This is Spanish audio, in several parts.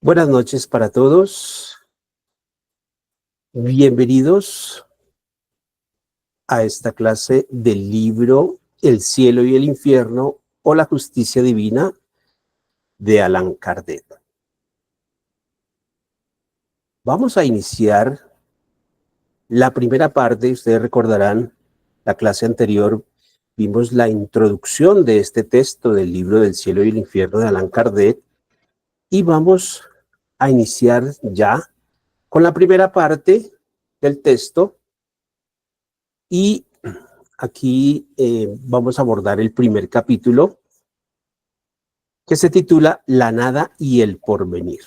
Buenas noches para todos. Bienvenidos a esta clase del libro El cielo y el infierno o la justicia divina de Allan Kardec. Vamos a iniciar la primera parte. Ustedes recordarán, la clase anterior vimos la introducción de este texto del libro del cielo y el infierno de Allan Kardec y vamos a iniciar ya con la primera parte del texto. Y aquí vamos a abordar el primer capítulo que se titula La nada y el porvenir.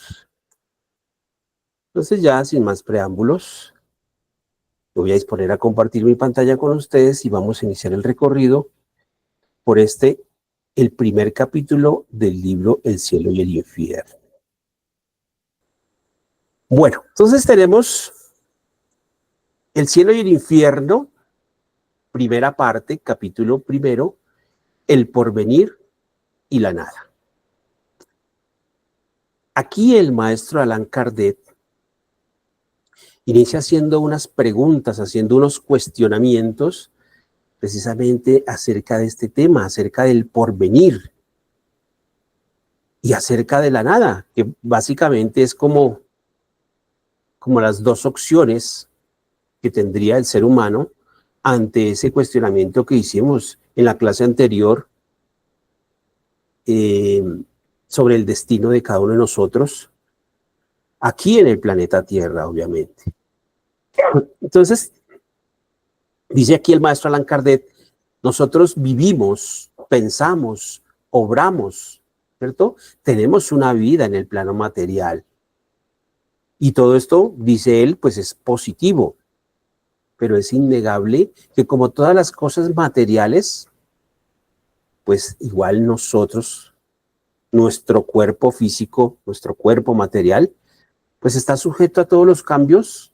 Entonces ya sin más preámbulos, me voy a disponer a compartir mi pantalla con ustedes y vamos a iniciar el recorrido por el primer capítulo del libro El cielo y el infierno. Bueno, entonces tenemos El cielo y el infierno, primera parte, capítulo primero, el porvenir y la nada. Aquí el maestro Allan Kardec inicia haciendo unas preguntas, haciendo unos cuestionamientos precisamente acerca de este tema, acerca del porvenir y acerca de la nada, que básicamente es como las dos opciones que tendría el ser humano ante ese cuestionamiento que hicimos en la clase anterior sobre el destino de cada uno de nosotros, aquí en el planeta Tierra, obviamente. Entonces, dice aquí el maestro Allan Kardec, nosotros vivimos, pensamos, obramos, ¿cierto? Tenemos una vida en el plano material. Y todo esto, dice él, pues es positivo. Pero es innegable que como todas las cosas materiales, pues igual nosotros, nuestro cuerpo físico, nuestro cuerpo material, pues está sujeto a todos los cambios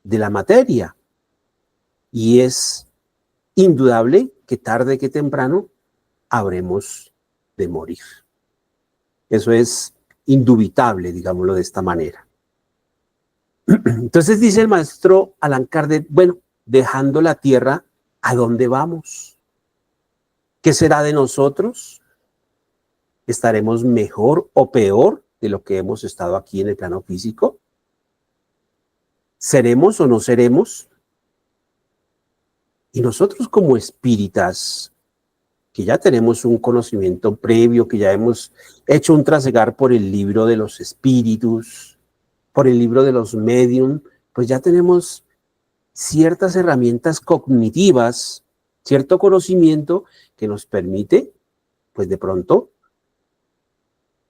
de la materia. Y es indudable que tarde que temprano habremos de morir. Eso es indubitable, digámoslo de esta manera. Entonces dice el maestro Allan Kardec, bueno, dejando la tierra, ¿a dónde vamos? ¿Qué será de nosotros? ¿Estaremos mejor o peor de lo que hemos estado aquí en el plano físico? ¿Seremos o no seremos? Y nosotros como espíritas, que ya tenemos un conocimiento previo, que ya hemos hecho un trasegar por el libro de los espíritus, por el libro de los medium, pues ya tenemos ciertas herramientas cognitivas, cierto conocimiento que nos permite, pues de pronto,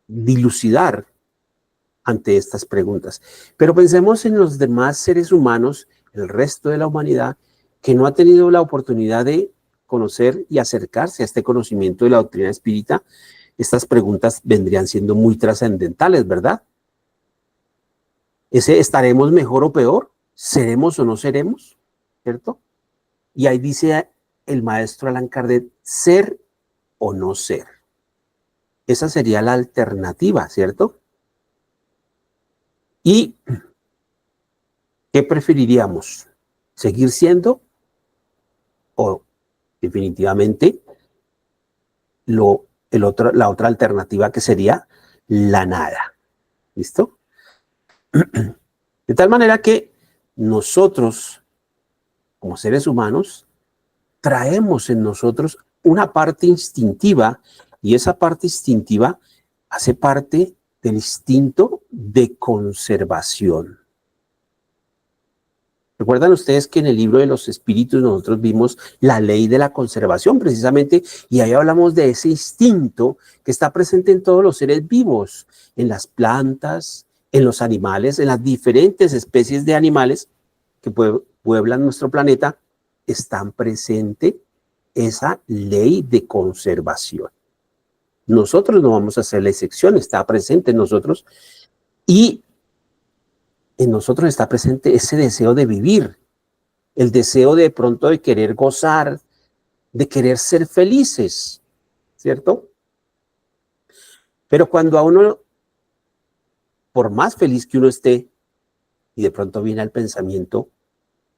dilucidar ante estas preguntas. Pero pensemos en los demás seres humanos, el resto de la humanidad, que no ha tenido la oportunidad de conocer y acercarse a este conocimiento de la doctrina espírita. Estas preguntas vendrían siendo muy trascendentales, ¿verdad? ¿Estaremos mejor o peor? ¿Seremos o no seremos? ¿Cierto? Y ahí dice el maestro Allan Kardec, ser o no ser. Esa sería la alternativa, ¿cierto? ¿Y qué preferiríamos? ¿Seguir siendo o definitivamente la otra alternativa que sería la nada? ¿Listo? De tal manera que nosotros, como seres humanos, traemos en nosotros una parte instintiva y esa parte instintiva hace parte del instinto de conservación. ¿Recuerdan ustedes que en el libro de los espíritus nosotros vimos la ley de la conservación precisamente? Y ahí hablamos de ese instinto que está presente en todos los seres vivos, en las plantas, en los animales, en las diferentes especies de animales que pueblan nuestro planeta, están presente esa ley de conservación. Nosotros no vamos a hacer la excepción, está presente en nosotros y en nosotros está presente ese deseo de vivir, el deseo de pronto de querer gozar, de querer ser felices, ¿cierto? Pero cuando a uno por más feliz que uno esté, y de pronto viene al pensamiento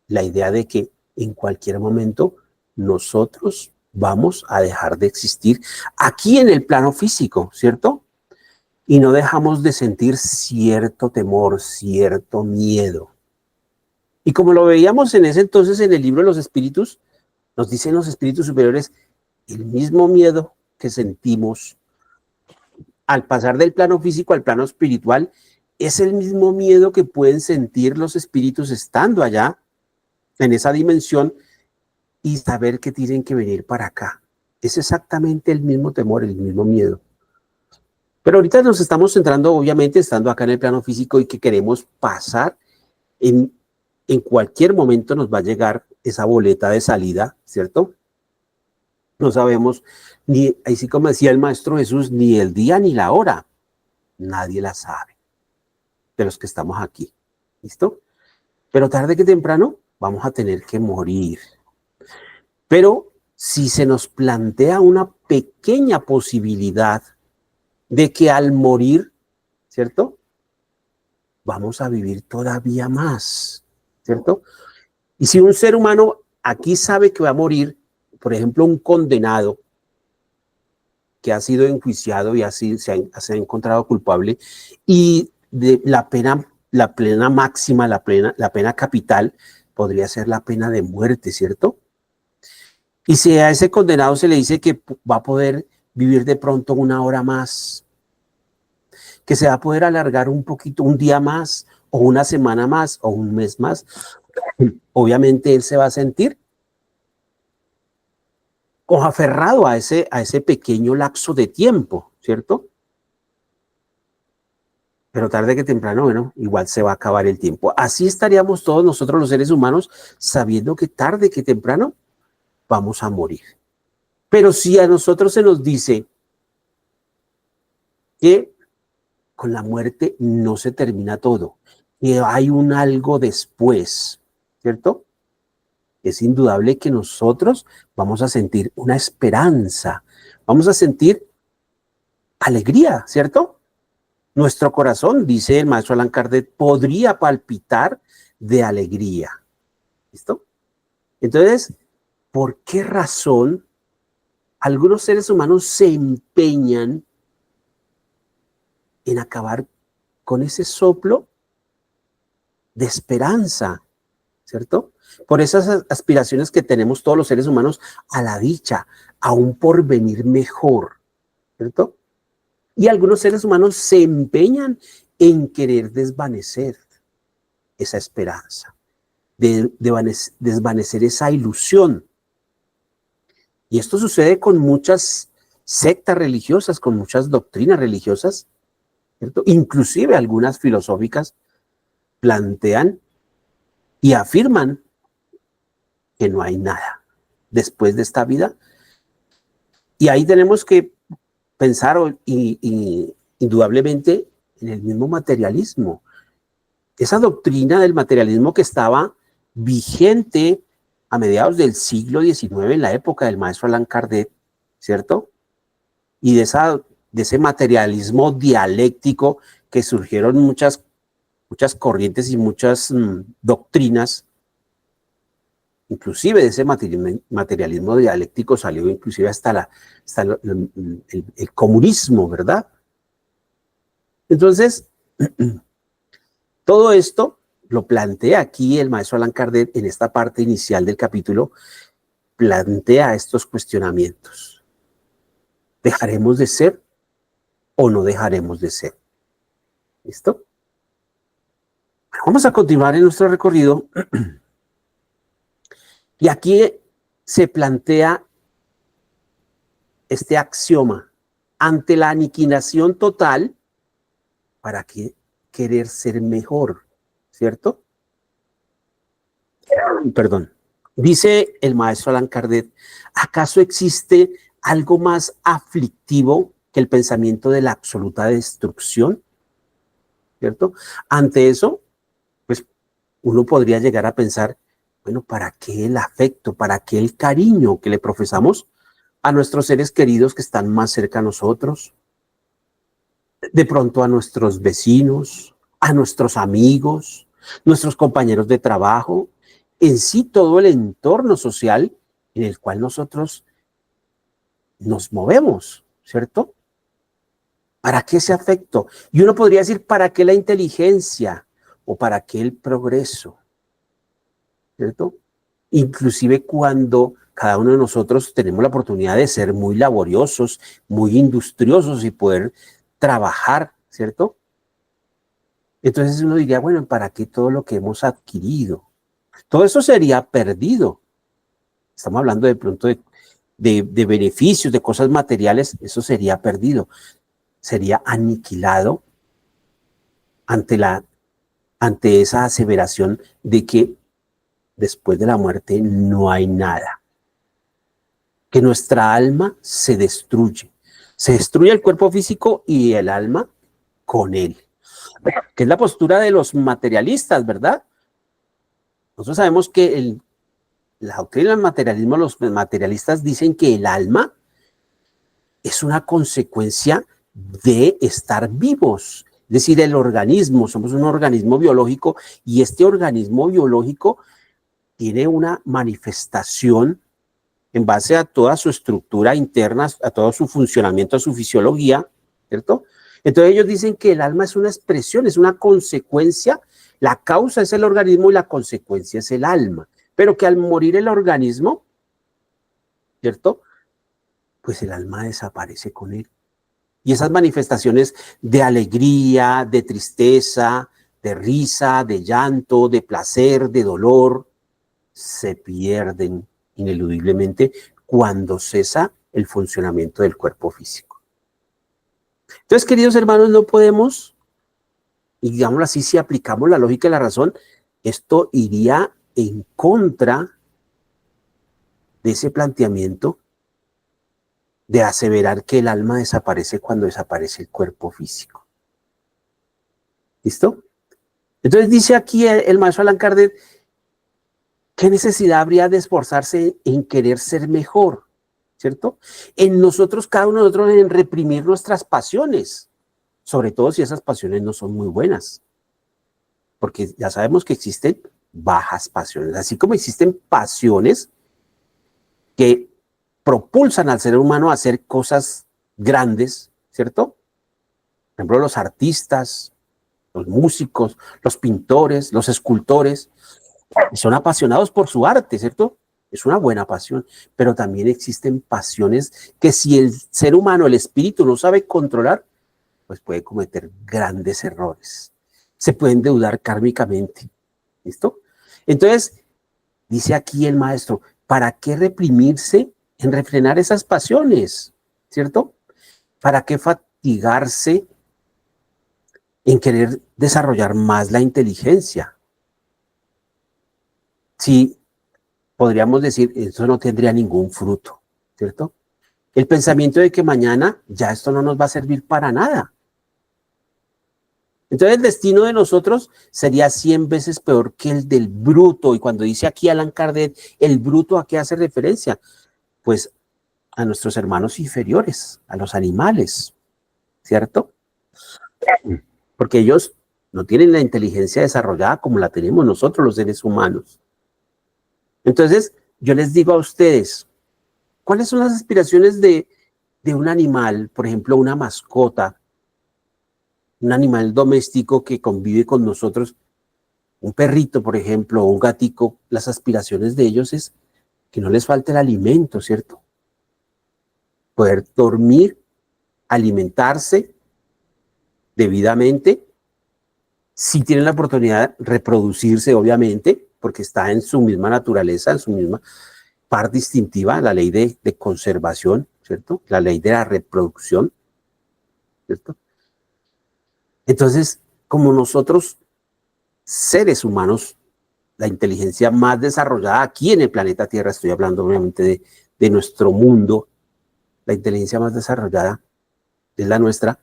la idea de que en cualquier momento nosotros vamos a dejar de existir aquí en el plano físico, ¿cierto? Y no dejamos de sentir cierto temor, cierto miedo. Y como lo veíamos en ese entonces en el libro de los espíritus, nos dicen los espíritus superiores, el mismo miedo que sentimos al pasar del plano físico al plano espiritual es el mismo miedo que pueden sentir los espíritus estando allá en esa dimensión y saber que tienen que venir para acá. Es exactamente el mismo temor, el mismo miedo. Pero ahorita nos estamos centrando, obviamente, estando acá en el plano físico y que queremos pasar, en cualquier momento nos va a llegar esa boleta de salida, ¿cierto? No sabemos, ni, así como decía el Maestro Jesús, ni el día ni la hora. Nadie la sabe, de los que estamos aquí. ¿Listo? Pero tarde que temprano vamos a tener que morir. Pero si se nos plantea una pequeña posibilidad de que al morir, ¿cierto? Vamos a vivir todavía más, ¿cierto? Y si un ser humano aquí sabe que va a morir, por ejemplo, un condenado que ha sido enjuiciado y así se ha encontrado culpable, y de la pena máxima, la pena capital, podría ser la pena de muerte, ¿cierto? Y si a ese condenado se le dice que va a poder vivir de pronto una hora más, que se va a poder alargar un poquito, un día más, o una semana más, o un mes más, obviamente él se va a sentir o aferrado a ese pequeño lapso de tiempo, ¿cierto? Pero tarde que temprano, bueno, igual se va a acabar el tiempo. Así estaríamos todos nosotros los seres humanos sabiendo que tarde que temprano vamos a morir. Pero si a nosotros se nos dice que con la muerte no se termina todo, que hay un algo después, ¿cierto? Es indudable que nosotros vamos a sentir una esperanza, vamos a sentir alegría, ¿cierto? Nuestro corazón, dice el maestro Allan Kardec, podría palpitar de alegría. ¿Listo? Entonces, ¿por qué razón algunos seres humanos se empeñan en acabar con ese soplo de esperanza, ¿cierto? Por esas aspiraciones que tenemos todos los seres humanos a la dicha, a un porvenir mejor, ¿cierto? Y algunos seres humanos se empeñan en querer desvanecer esa esperanza, desvanecer esa ilusión. Y esto sucede con muchas sectas religiosas, con muchas doctrinas religiosas, ¿cierto? Inclusive algunas filosóficas plantean y afirman que no hay nada después de esta vida. Y ahí tenemos que pensar indudablemente en el mismo materialismo. Esa doctrina del materialismo que estaba vigente a mediados del siglo XIX, en la época del maestro Allan Kardec, ¿cierto? Y de ese materialismo dialéctico que surgieron muchas corrientes y muchas doctrinas. Inclusive de ese materialismo dialéctico salió inclusive hasta el comunismo, ¿verdad? Entonces, todo esto lo plantea aquí el maestro Allan Kardec en esta parte inicial del capítulo, plantea estos cuestionamientos. ¿Dejaremos de ser o no dejaremos de ser? ¿Listo? Vamos a continuar en nuestro recorrido. Y aquí se plantea este axioma: ante la aniquilación total, ¿para qué querer ser mejor? ¿Cierto? Perdón. Dice el maestro Allan Kardec, ¿acaso existe algo más aflictivo que el pensamiento de la absoluta destrucción? ¿Cierto? Ante eso, pues uno podría llegar a pensar, bueno, ¿para qué el afecto? ¿Para qué el cariño que le profesamos a nuestros seres queridos que están más cerca a nosotros? De pronto a nuestros vecinos, a nuestros amigos, nuestros compañeros de trabajo, en sí todo el entorno social en el cual nosotros nos movemos, ¿cierto? ¿Para qué ese afecto? Y uno podría decir, ¿para qué la inteligencia? ¿O para qué el progreso? ¿Cierto? Inclusive cuando cada uno de nosotros tenemos la oportunidad de ser muy laboriosos, muy industriosos y poder trabajar, ¿cierto? Entonces uno diría, bueno, ¿para qué todo lo que hemos adquirido? Todo eso sería perdido. Estamos hablando de pronto de beneficios, de cosas materiales, eso sería perdido. Sería aniquilado ante esa aseveración de que después de la muerte no hay nada. Que nuestra alma se destruye. Se destruye el cuerpo físico y el alma con él. Que es la postura de los materialistas, ¿verdad? Nosotros sabemos que la doctrina del materialismo, los materialistas dicen que el alma es una consecuencia de estar vivos. Es decir, el organismo, somos un organismo biológico y este organismo biológico tiene una manifestación en base a toda su estructura interna, a todo su funcionamiento, a su fisiología, ¿cierto? Entonces ellos dicen que el alma es una expresión, es una consecuencia, la causa es el organismo y la consecuencia es el alma, pero que al morir el organismo, ¿cierto? Pues el alma desaparece con él. Y esas manifestaciones de alegría, de tristeza, de risa, de llanto, de placer, de dolor, se pierden ineludiblemente cuando cesa el funcionamiento del cuerpo físico. Entonces, queridos hermanos, no podemos, y digámoslo así, si aplicamos la lógica y la razón, esto iría en contra de ese planteamiento de aseverar que el alma desaparece cuando desaparece el cuerpo físico. ¿Listo? Entonces dice aquí el maestro Allan Kardec, ¿qué necesidad habría de esforzarse en querer ser mejor? ¿Cierto? En nosotros, cada uno de nosotros, en reprimir nuestras pasiones, sobre todo si esas pasiones no son muy buenas, porque ya sabemos que existen bajas pasiones, así como existen pasiones que propulsan al ser humano a hacer cosas grandes, ¿cierto? Por ejemplo, los artistas, los músicos, los pintores, los escultores, son apasionados por su arte, ¿cierto? Es una buena pasión, pero también existen pasiones que si el ser humano, el espíritu, no sabe controlar, pues puede cometer grandes errores. Se puede endeudar kármicamente, ¿listo? Entonces, dice aquí el maestro, ¿para qué reprimirse en refrenar esas pasiones? ¿Cierto? ¿Para qué fatigarse en querer desarrollar más la inteligencia? Si podríamos decir, eso no tendría ningún fruto, ¿cierto? El pensamiento de que mañana ya esto no nos va a servir para nada. Entonces el destino de nosotros sería 100 veces peor que el del bruto. Y cuando dice aquí Allan Kardec, el bruto, ¿a qué hace referencia? Pues a nuestros hermanos inferiores, a los animales, ¿cierto? Porque ellos no tienen la inteligencia desarrollada como la tenemos nosotros los seres humanos. Entonces, yo les digo a ustedes, ¿cuáles son las aspiraciones de un animal, por ejemplo, una mascota, un animal doméstico que convive con nosotros, un perrito, por ejemplo, o un gatico? Las aspiraciones de ellos es que no les falte el alimento, ¿cierto? Poder dormir, alimentarse debidamente, si tienen la oportunidad de reproducirse, obviamente, porque está en su misma naturaleza, en su misma parte distintiva, la ley de conservación, ¿cierto? La ley de la reproducción, ¿cierto? Entonces, como nosotros, seres humanos, la inteligencia más desarrollada aquí en el planeta Tierra, estoy hablando obviamente de nuestro mundo, la inteligencia más desarrollada es la nuestra,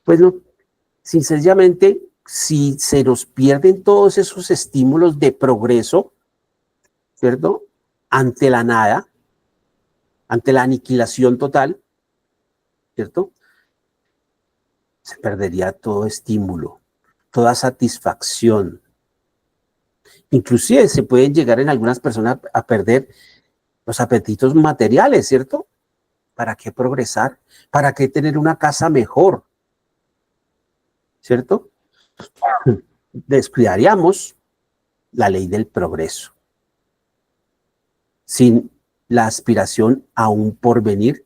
pues no, sencillamente, si se nos pierden todos esos estímulos de progreso, ¿cierto? Ante la nada, ante la aniquilación total, ¿cierto? Se perdería todo estímulo. toda satisfacción. Inclusive se pueden llegar en algunas personas a perder los apetitos materiales, ¿cierto? ¿Para qué progresar? ¿Para qué tener una casa mejor? ¿Cierto? Descuidaríamos la ley del progreso. Sin la aspiración a un porvenir,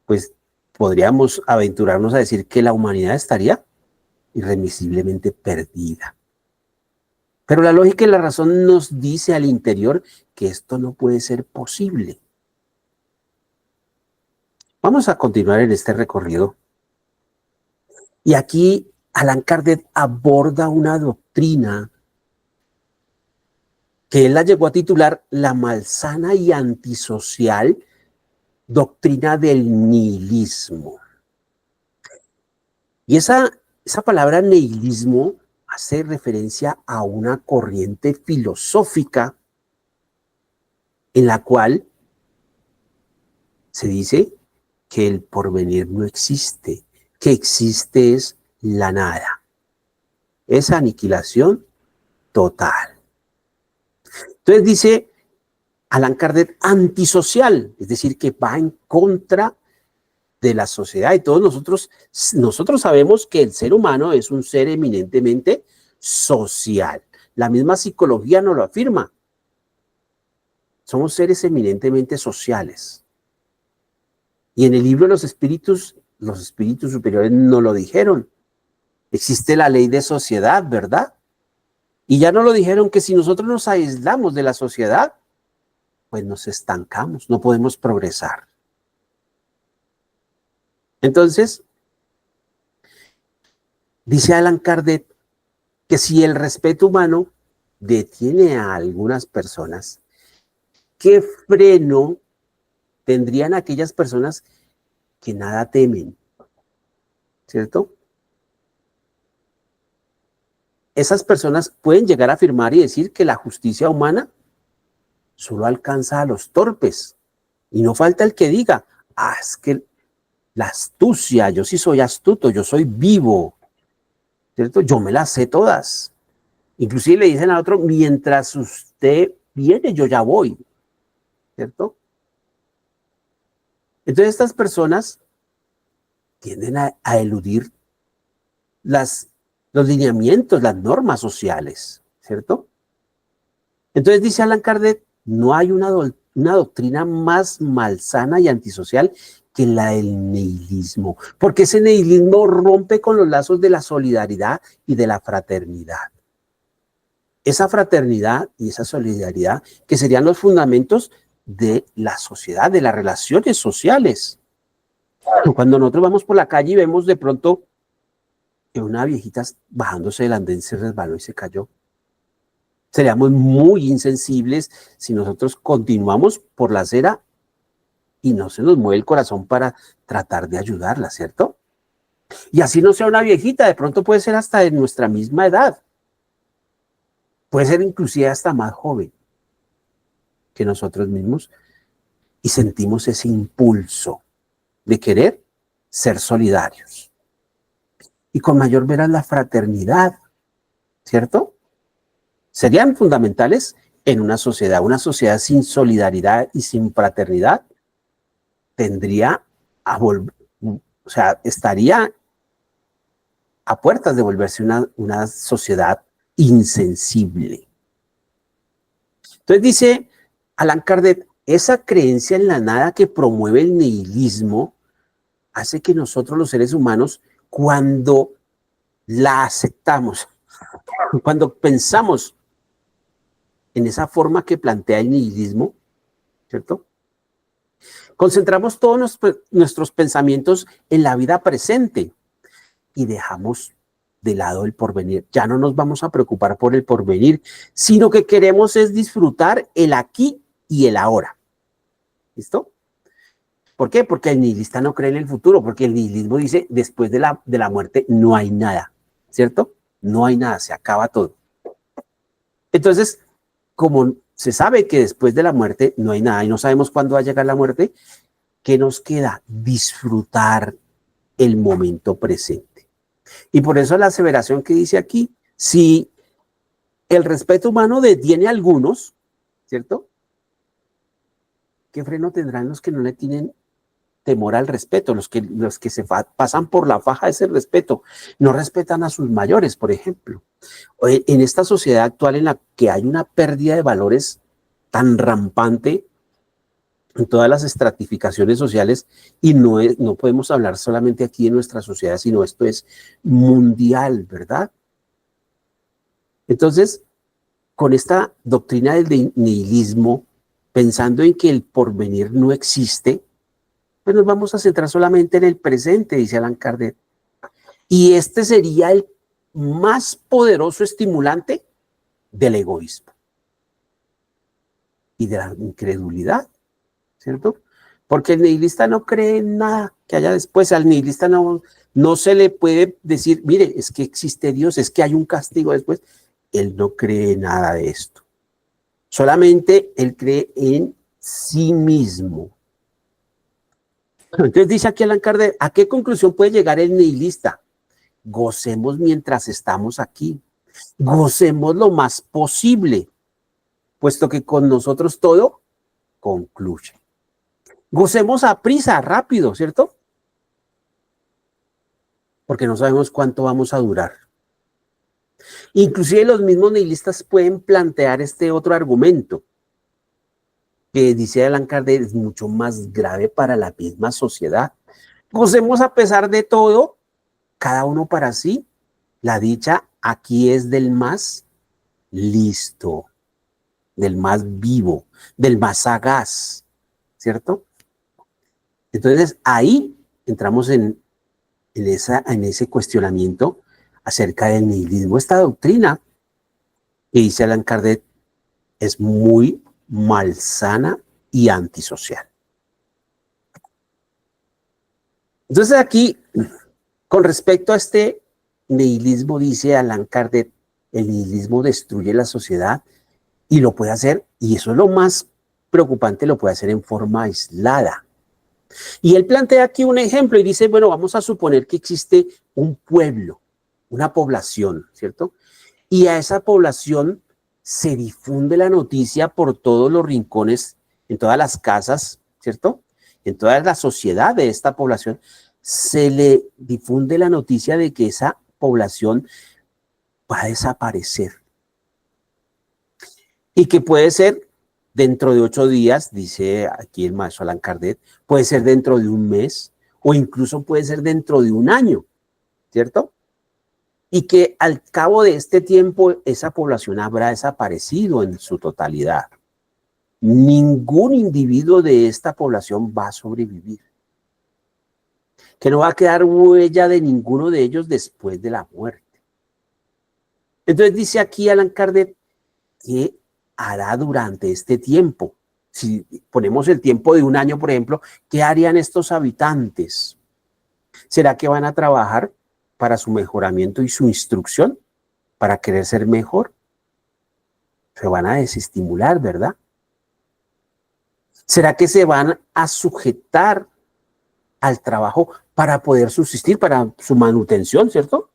pues podríamos aventurarnos a decir que la humanidad estaría irremisiblemente perdida. Pero la lógica y la razón nos dice al interior que esto no puede ser posible. Vamos a continuar en este recorrido. Y aquí Allan Kardec aborda una doctrina que él la llegó a titular la malsana y antisocial doctrina del nihilismo. Y esa palabra nihilismo hace referencia a una corriente filosófica en la cual se dice que el porvenir no existe, que existe es la nada. Es aniquilación total. Entonces dice Allan Kardec antisocial, es decir, que va en contra de la sociedad. Y todos nosotros sabemos que el ser humano es un ser eminentemente social. La misma psicología nos lo afirma. Somos seres eminentemente sociales. Y en el libro de los espíritus superiores nos lo dijeron. Existe la ley de sociedad, ¿verdad? Y ya nos lo dijeron que si nosotros nos aislamos de la sociedad, pues nos estancamos, no podemos progresar. Entonces, dice Allan Kardec que si el respeto humano detiene a algunas personas, ¿qué freno tendrían aquellas personas que nada temen? ¿Cierto? Esas personas pueden llegar a afirmar y decir que la justicia humana solo alcanza a los torpes. Y no falta el que diga, es que la astucia, yo sí soy astuto, yo soy vivo, ¿cierto? Yo me las sé todas. Inclusive le dicen al otro, mientras usted viene, yo ya voy, ¿cierto? Entonces estas personas tienden a eludir los lineamientos, las normas sociales, ¿cierto? Entonces dice Allan Kardec, no hay una doctrina más malsana y antisocial que la del nihilismo, porque ese nihilismo rompe con los lazos de la solidaridad y de la fraternidad. Esa fraternidad y esa solidaridad que serían los fundamentos de la sociedad, de las relaciones sociales. Cuando nosotros vamos por la calle y vemos de pronto que una viejita bajándose del andén se resbaló y se cayó, seríamos muy insensibles si nosotros continuamos por la acera y no se nos mueve el corazón para tratar de ayudarla, ¿cierto? Y así no sea una viejita, de pronto puede ser hasta de nuestra misma edad. Puede ser inclusive hasta más joven que nosotros mismos. Y sentimos ese impulso de querer ser solidarios. Y con mayor veras la fraternidad, ¿cierto? Serían fundamentales en una sociedad sin solidaridad y sin fraternidad tendría estaría a puertas de volverse una sociedad insensible. Entonces dice Allan Kardec, esa creencia en la nada que promueve el nihilismo hace que nosotros los seres humanos, cuando la aceptamos, cuando pensamos en esa forma que plantea el nihilismo, ¿cierto? Concentramos todos nuestros pensamientos en la vida presente y dejamos de lado el porvenir. Ya no nos vamos a preocupar por el porvenir, sino que queremos es disfrutar el aquí y el ahora. ¿Listo? ¿Por qué? Porque el nihilista no cree en el futuro, porque el nihilismo dice, después de la muerte no hay nada, ¿cierto? No hay nada, se acaba todo. Entonces, como se sabe que después de la muerte no hay nada y no sabemos cuándo va a llegar la muerte, ¿qué nos queda? Disfrutar el momento presente. Y por eso la aseveración que dice aquí, si el respeto humano detiene a algunos, ¿cierto? ¿Qué freno tendrán los que no le tienen temor al respeto, los que pasan por la faja de ese respeto, no respetan a sus mayores, por ejemplo? En esta sociedad actual en la que hay una pérdida de valores tan rampante en todas las estratificaciones sociales, y no podemos hablar solamente aquí en nuestra sociedad, sino esto es mundial, ¿verdad? Entonces, con esta doctrina del nihilismo, pensando en que el porvenir no existe, pues nos vamos a centrar solamente en el presente, dice Allan Kardec. Y este sería el más poderoso estimulante del egoísmo y de la incredulidad, ¿cierto? Porque el nihilista no cree en nada que haya después. Al nihilista no se le puede decir, mire, es que existe Dios, es que hay un castigo después. Él no cree nada de esto. Solamente él cree en sí mismo. Entonces dice aquí Allan Kardec, ¿a qué conclusión puede llegar el nihilista? Gocemos mientras estamos aquí. Gocemos lo más posible, puesto que con nosotros todo concluye. Gocemos a prisa, rápido, ¿cierto? Porque no sabemos cuánto vamos a durar. Inclusive los mismos nihilistas pueden plantear este otro argumento, que dice Allan Kardec, es mucho más grave para la misma sociedad. Gocemos a pesar de todo, cada uno para sí. La dicha aquí es del más listo, del más vivo, del más sagaz, ¿cierto? Entonces ahí entramos en ese cuestionamiento acerca del nihilismo. Esta doctrina que dice Allan Kardec es muy malsana y antisocial. Entonces aquí, con respecto a este nihilismo, dice Allan Kardec, el nihilismo destruye la sociedad y lo puede hacer, y eso es lo más preocupante, lo puede hacer en forma aislada. Y él plantea aquí un ejemplo y dice, bueno, vamos a suponer que existe un pueblo, una población, ¿cierto? Y a esa población se difunde la noticia por todos los rincones, en todas las casas, ¿cierto? En toda la sociedad de esta población, se le difunde la noticia de que esa población va a desaparecer. Y que puede ser dentro de 8 días, dice aquí el maestro Allan Kardec, puede ser dentro de un mes, o incluso puede ser dentro de un año, ¿cierto? Y que al cabo de este tiempo esa población habrá desaparecido en su totalidad. Ningún individuo de esta población va a sobrevivir. Que no va a quedar huella de ninguno de ellos después de la muerte. Entonces dice aquí Allan Kardec, ¿qué hará durante este tiempo? Si ponemos el tiempo de un año, por ejemplo, ¿qué harían estos habitantes? ¿Será que van a trabajar para su mejoramiento y su instrucción? ¿Para querer ser mejor? Se van a desestimular, ¿verdad? ¿Será que se van a sujetar al trabajo para poder subsistir, para su manutención, ¿cierto?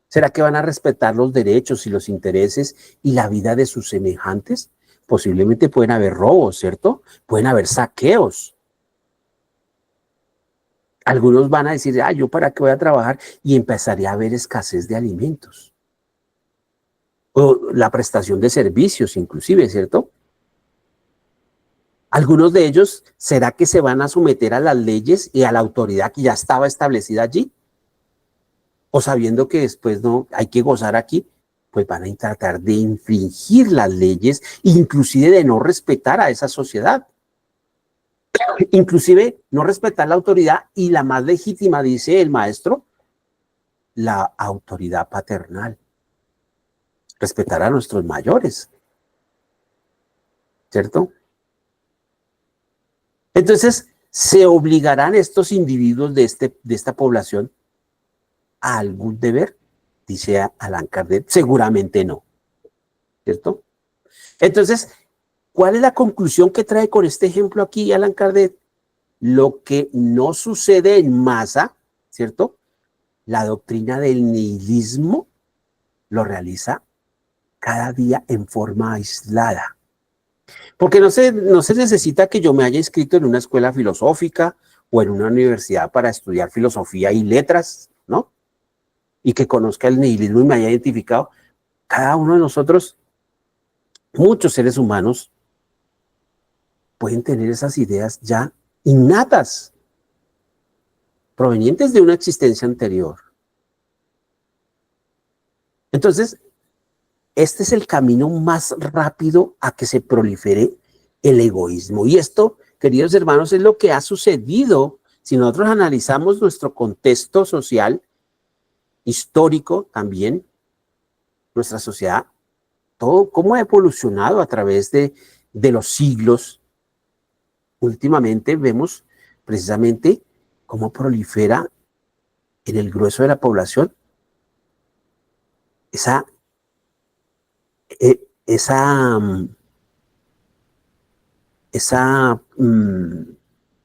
¿Será que van a respetar los derechos y los intereses y la vida de sus semejantes? Posiblemente pueden haber robos, ¿cierto? Pueden haber saqueos. Algunos van a decir, ¿yo para qué voy a trabajar? Y empezaría a haber escasez de alimentos. O la prestación de servicios, inclusive, ¿cierto? Algunos de ellos, ¿será que se van a someter a las leyes y a la autoridad que ya estaba establecida allí? O sabiendo que después no hay que gozar aquí, pues van a tratar de infringir las leyes, inclusive de no respetar a esa sociedad. Inclusive no respetar la autoridad y la más legítima, dice el maestro, la autoridad paternal. Respetar a nuestros mayores, ¿cierto? Entonces, ¿se obligarán estos individuos de esta población a algún deber? Dice Allan Kardec, seguramente no, ¿cierto? Entonces, ¿cuál es la conclusión que trae con este ejemplo aquí Allan Kardec? Lo que no sucede en masa, ¿cierto? la doctrina del nihilismo lo realiza cada día en forma aislada. Porque no se necesita que yo me haya inscrito en una escuela filosófica o en una universidad para estudiar filosofía y letras, ¿no? Y que conozca el nihilismo y me haya identificado. Cada uno de nosotros, muchos seres humanos, pueden tener esas ideas ya innatas, provenientes de una existencia anterior. Entonces, este es el camino más rápido a que se prolifere el egoísmo. Y esto, queridos hermanos, es lo que ha sucedido. Si nosotros analizamos nuestro contexto social, histórico también, nuestra sociedad, todo cómo ha evolucionado a través de los siglos. Últimamente vemos precisamente cómo prolifera en el grueso de la población esa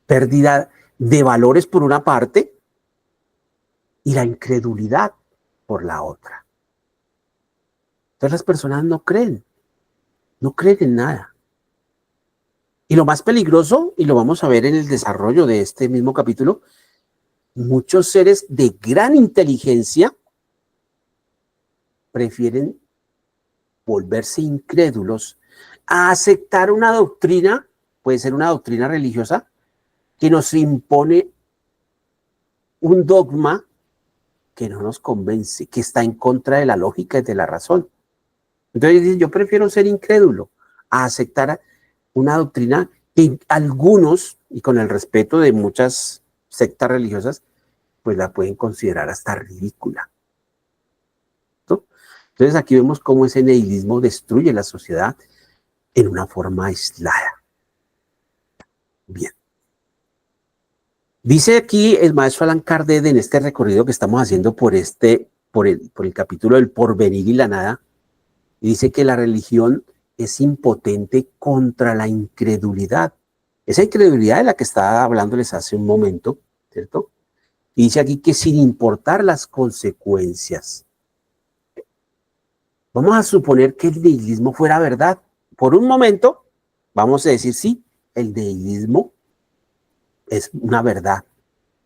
pérdida de valores por una parte y la incredulidad por la otra. Entonces las personas no creen en nada. Y lo más peligroso, y lo vamos a ver en el desarrollo de este mismo capítulo, muchos seres de gran inteligencia prefieren volverse incrédulos a aceptar una doctrina, puede ser una doctrina religiosa, que nos impone un dogma que no nos convence, que está en contra de la lógica y de la razón. Entonces yo prefiero ser incrédulo a aceptar una doctrina que algunos, y con el respeto de muchas sectas religiosas, pues la pueden considerar hasta ridícula. ¿No? Entonces aquí vemos cómo ese nihilismo destruye la sociedad en una forma aislada. Bien. Dice aquí el maestro Allan Kardec en este recorrido que estamos haciendo por el capítulo del porvenir y la nada, y dice que la religión es impotente contra la incredulidad. Esa incredulidad de la que estaba hablándoles hace un momento, ¿cierto? Y dice aquí que sin importar las consecuencias. Vamos a suponer que el nihilismo fuera verdad. Por un momento, vamos a decir sí, el nihilismo es una verdad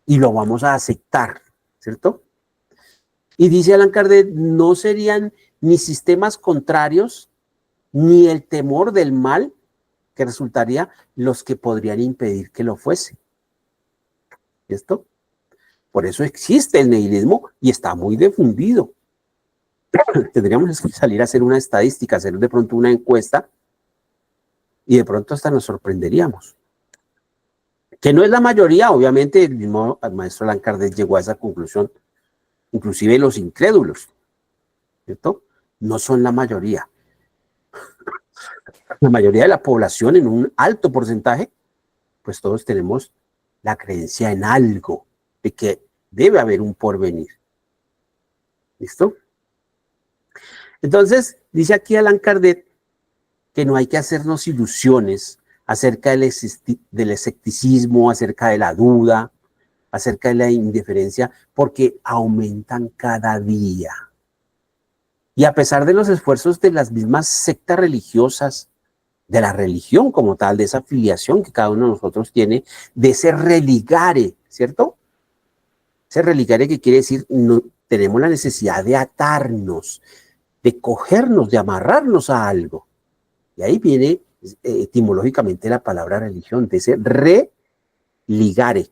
y lo vamos a aceptar, ¿cierto? Y dice Allan Kardec, no serían ni sistemas contrarios ni el temor del mal que resultaría los que podrían impedir que lo fuese. ¿Esto? Por eso existe el nihilismo y está muy difundido. Tendríamos que salir a hacer una estadística, hacer de pronto una encuesta y de pronto hasta nos sorprenderíamos. Que no es la mayoría, obviamente el mismo maestro Allan Kardec llegó a esa conclusión, inclusive los incrédulos, ¿cierto? No son la mayoría. La mayoría de la población, en un alto porcentaje, pues todos tenemos la creencia en algo, de que debe haber un porvenir. ¿Listo? Entonces, dice aquí Allan Kardec que no hay que hacernos ilusiones acerca del escepticismo, acerca de la duda, acerca de la indiferencia, porque aumentan cada día. Y a pesar de los esfuerzos de las mismas sectas religiosas, de la religión como tal, de esa afiliación que cada uno de nosotros tiene, de ese religare, ¿cierto? Ese religare que quiere decir, no, tenemos la necesidad de atarnos, de cogernos, de amarrarnos a algo. Y ahí viene etimológicamente la palabra religión, de ese religare.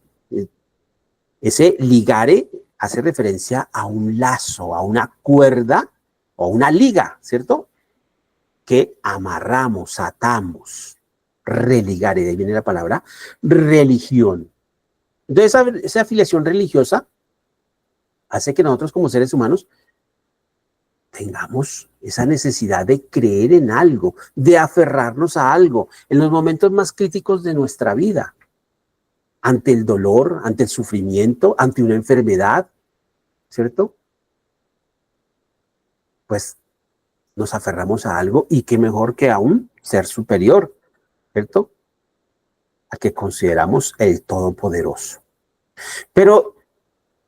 Ese ligare hace referencia a un lazo, a una cuerda o a una liga, ¿cierto? Que amarramos, atamos. Religare, de ahí viene la palabra religión. Entonces esa afiliación religiosa hace que nosotros como seres humanos tengamos esa necesidad de creer en algo, de aferrarnos a algo en los momentos más críticos de nuestra vida, ante el dolor, ante el sufrimiento, ante una enfermedad, ¿cierto? Pues nos aferramos a algo y qué mejor que a un ser superior, ¿cierto? A que consideramos el Todopoderoso. Pero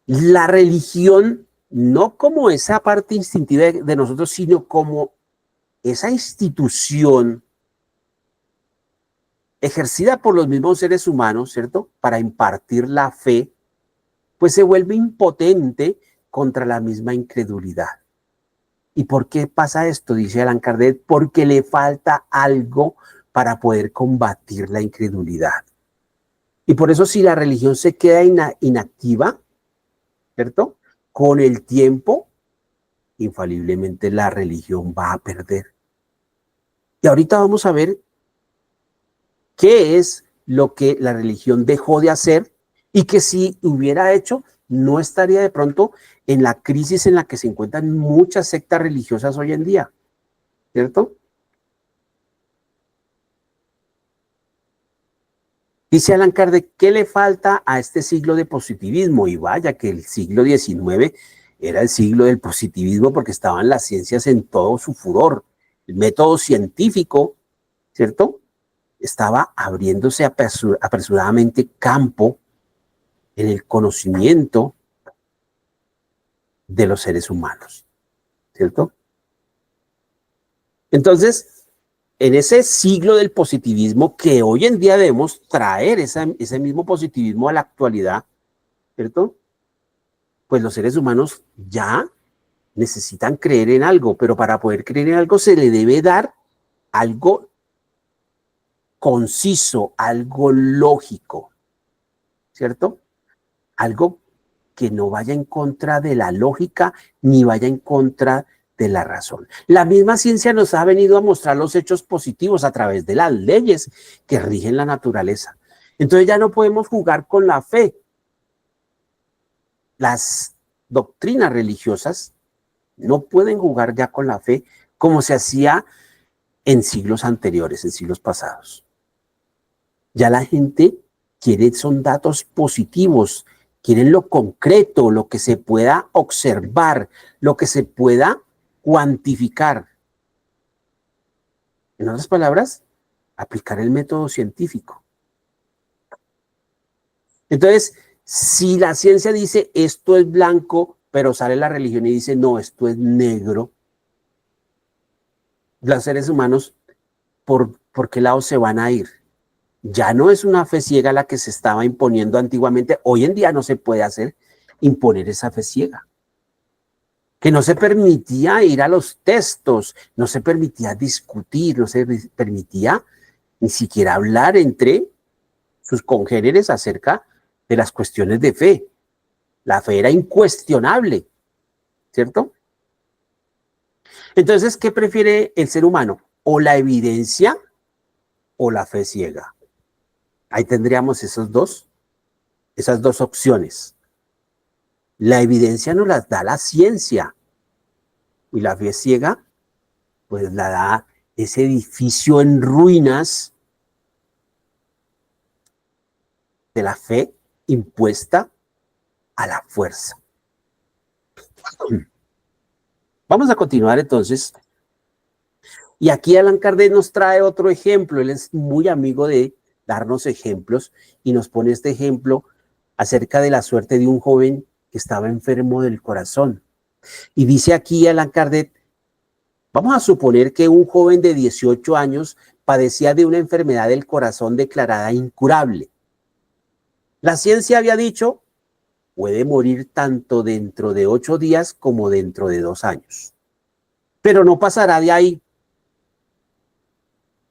La religión, no como esa parte instintiva de nosotros, sino como esa institución ejercida por los mismos seres humanos, ¿cierto? Para impartir la fe, pues se vuelve impotente contra la misma incredulidad. ¿Y por qué pasa esto? Dice Allan Kardec, porque le falta algo para poder combatir la incredulidad. Y por eso si la religión se queda inactiva, ¿cierto? Con el tiempo, infaliblemente la religión va a perder. Y ahorita vamos a ver qué es lo que la religión dejó de hacer y que si hubiera hecho, no estaría de pronto en la crisis en la que se encuentran muchas sectas religiosas hoy en día, ¿cierto? Dice Allan Kardec, ¿qué le falta a este siglo de positivismo? Y vaya que el siglo XIX era el siglo del positivismo porque estaban las ciencias en todo su furor. El método científico, ¿cierto? Estaba abriéndose apresuradamente campo en el conocimiento de los seres humanos, ¿cierto? Entonces, en ese siglo del positivismo, que hoy en día debemos traer ese mismo positivismo a la actualidad, ¿cierto? Pues los seres humanos ya necesitan creer en algo, pero para poder creer en algo se le debe dar algo conciso, algo lógico, ¿cierto? Algo que no vaya en contra de la lógica ni vaya en contra de la razón. La misma ciencia nos ha venido a mostrar los hechos positivos a través de las leyes que rigen la naturaleza. Entonces ya no podemos jugar con la fe. Las doctrinas religiosas no pueden jugar ya con la fe como se hacía en siglos anteriores, en siglos pasados. Ya la gente quiere, son datos positivos, quieren lo concreto, lo que se pueda observar, lo que se pueda cuantificar. En otras palabras, aplicar el método científico. Entonces, si la ciencia dice esto es blanco, pero sale la religión y dice no, esto es negro, los seres humanos, ¿por qué lado se van a ir? Ya no es una fe ciega la que se estaba imponiendo antiguamente. Hoy en día no se puede imponer esa fe ciega. Que no se permitía ir a los textos, no se permitía discutir, no se permitía ni siquiera hablar entre sus congéneres acerca de las cuestiones de fe. La fe era incuestionable, ¿cierto? Entonces, ¿qué prefiere el ser humano? ¿O la evidencia o la fe ciega? Ahí tendríamos esas dos opciones. La evidencia nos la da la ciencia y la fe ciega pues la da ese edificio en ruinas de la fe impuesta a la fuerza. Vamos a continuar entonces. Y aquí Allan Kardec nos trae otro ejemplo. Él es muy amigo de darnos ejemplos y nos pone este ejemplo acerca de la suerte de un joven que estaba enfermo del corazón. Y dice aquí Allan Kardec, vamos a suponer que un joven de 18 años padecía de una enfermedad del corazón declarada incurable. La ciencia había dicho, puede morir tanto dentro de 8 días como dentro de 2 años. Pero no pasará de ahí.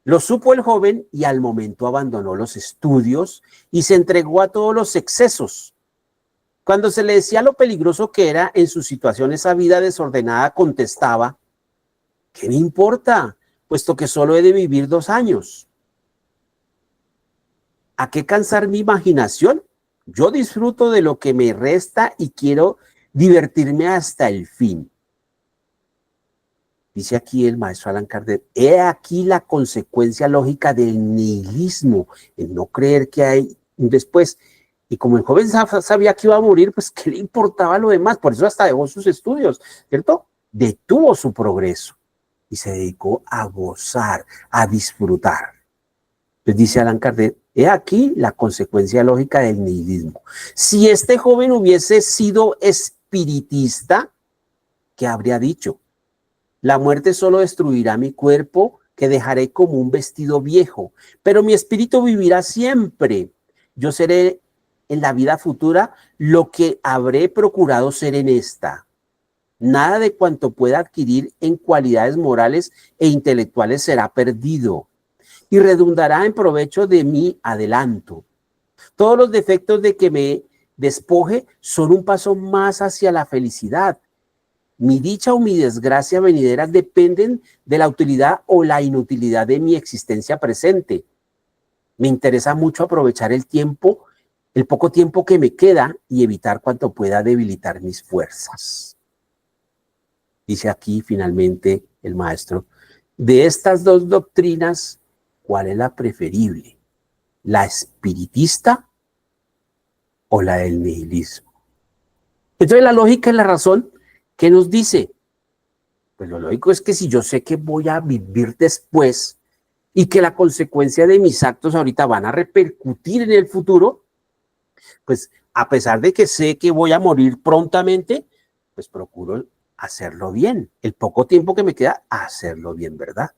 Lo supo el joven y al momento abandonó los estudios y se entregó a todos los excesos. Cuando se le decía lo peligroso que era en su situación esa vida desordenada, contestaba, ¿qué me importa? Puesto que solo he de vivir 2 años. ¿A qué cansar mi imaginación? Yo disfruto de lo que me resta y quiero divertirme hasta el fin. Dice aquí el maestro Allan Kardec, he aquí la consecuencia lógica del nihilismo, el no creer que hay un después. Y como el joven sabía que iba a morir, pues ¿qué le importaba lo demás? Por eso hasta dejó sus estudios, ¿cierto? Detuvo su progreso y se dedicó a gozar, a disfrutar. Pues dice Allan Kardec, He aquí la consecuencia lógica del nihilismo. Si este joven hubiese sido espiritista, ¿qué habría dicho? La muerte solo destruirá mi cuerpo, que dejaré como un vestido viejo, pero mi espíritu vivirá siempre. Yo seré en la vida futura lo que habré procurado ser en esta. Nada de cuanto pueda adquirir en cualidades morales e intelectuales será perdido y redundará en provecho de mi adelanto. Todos los defectos de que me despoje son un paso más hacia la felicidad. Mi dicha o mi desgracia venidera dependen de la utilidad o la inutilidad de mi existencia presente. Me interesa mucho aprovechar el tiempo, el poco tiempo que me queda y evitar cuanto pueda debilitar mis fuerzas. Dice aquí finalmente el maestro, de estas dos doctrinas, ¿cuál es la preferible? ¿La espiritista o la del nihilismo? Entonces la lógica y la razón, ¿qué nos dice? Pues lo lógico es que si yo sé que voy a vivir después y que la consecuencia de mis actos ahorita van a repercutir en el futuro, pues a pesar de que sé que voy a morir prontamente, pues procuro hacerlo bien. El poco tiempo que me queda, hacerlo bien, ¿verdad?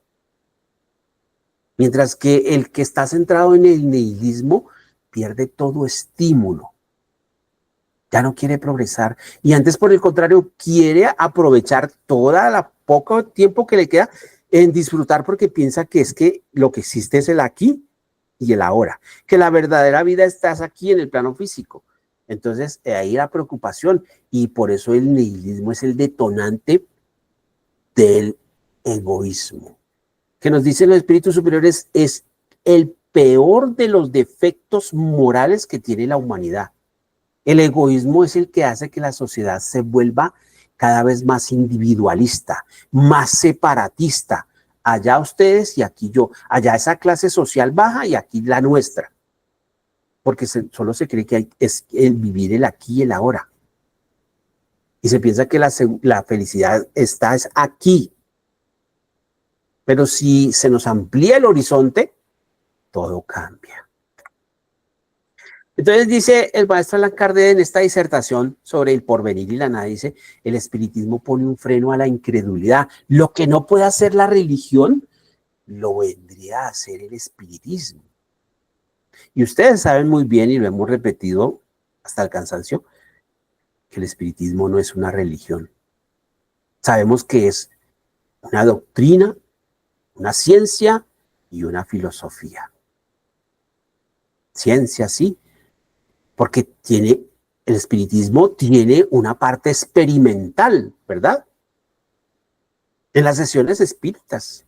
Mientras que el que está centrado en el nihilismo pierde todo estímulo. Ya no quiere progresar. Y antes, por el contrario, quiere aprovechar toda la poco tiempo que le queda en disfrutar porque piensa que es que lo que existe es el aquí y el ahora. Que la verdadera vida está aquí en el plano físico. Entonces, ahí la preocupación. Y por eso el nihilismo es el detonante del egoísmo. Que nos dicen los espíritus superiores es el peor de los defectos morales que tiene la humanidad. El egoísmo es el que hace que la sociedad se vuelva cada vez más individualista, más separatista. Allá ustedes y aquí yo. Allá esa clase social baja y aquí la nuestra. Porque solo se cree que es el vivir el aquí y el ahora. Y se piensa que la felicidad está es aquí. Pero si se nos amplía el horizonte, todo cambia. Entonces dice el maestro Allan Kardec en esta disertación sobre el porvenir y la nada, dice, el espiritismo pone un freno a la incredulidad. Lo que no puede hacer la religión, lo vendría a hacer el espiritismo. Y ustedes saben muy bien, y lo hemos repetido hasta el cansancio, que el espiritismo no es una religión. Sabemos que es una doctrina, una ciencia y una filosofía. Ciencia, sí, porque el espiritismo tiene una parte experimental, ¿verdad? En las sesiones espíritas,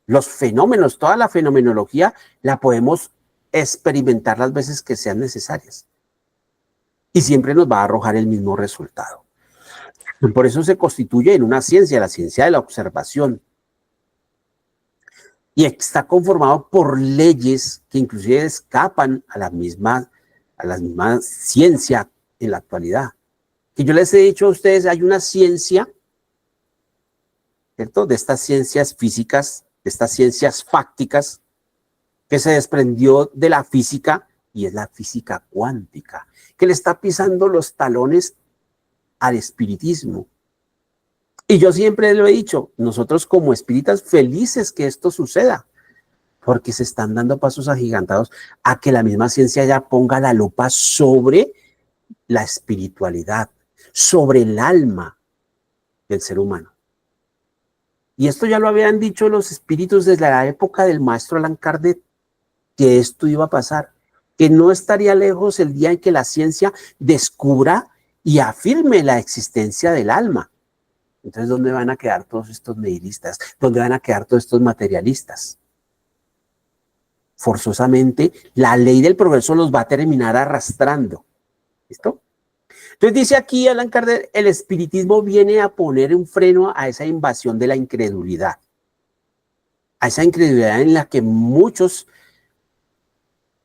los fenómenos, toda la fenomenología la podemos experimentar las veces que sean necesarias. Y siempre nos va a arrojar el mismo resultado. Por eso se constituye en una ciencia, la ciencia de la observación. Y está conformado por leyes que inclusive escapan a la misma ciencia en la actualidad. Que yo les he dicho a ustedes, hay una ciencia, ¿cierto? De estas ciencias físicas, de estas ciencias fácticas, que se desprendió de la física, y es la física cuántica, que le está pisando los talones al espiritismo. Y yo siempre lo he dicho, nosotros como espíritas felices que esto suceda, porque se están dando pasos agigantados a que la misma ciencia ya ponga la lupa sobre la espiritualidad, sobre el alma del ser humano. Y esto ya lo habían dicho los espíritus desde la época del maestro Allan Kardec, que esto iba a pasar, que no estaría lejos el día en que la ciencia descubra y afirme la existencia del alma. Entonces, ¿dónde van a quedar todos estos nihilistas? ¿Dónde van a quedar todos estos materialistas? Forzosamente, la ley del progreso los va a terminar arrastrando. ¿Listo? Entonces dice aquí Allan Kardec, el espiritismo viene a poner un freno a esa invasión de la incredulidad. A esa incredulidad en la que muchos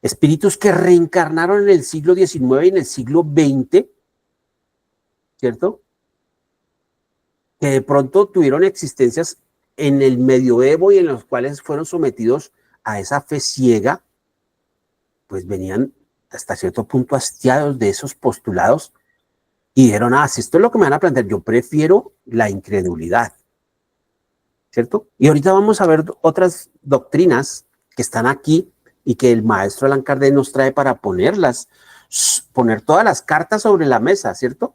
espíritus que reencarnaron en el siglo XIX y en el siglo XX, ¿cierto? Que de pronto tuvieron existencias en el medioevo y en los cuales fueron sometidos a esa fe ciega, pues venían hasta cierto punto hastiados de esos postulados y dijeron, si esto es lo que me van a plantear, yo prefiero la incredulidad, ¿cierto? Y ahorita vamos a ver otras doctrinas que están aquí y que el maestro Allan Kardec nos trae para poner todas las cartas sobre la mesa, ¿cierto?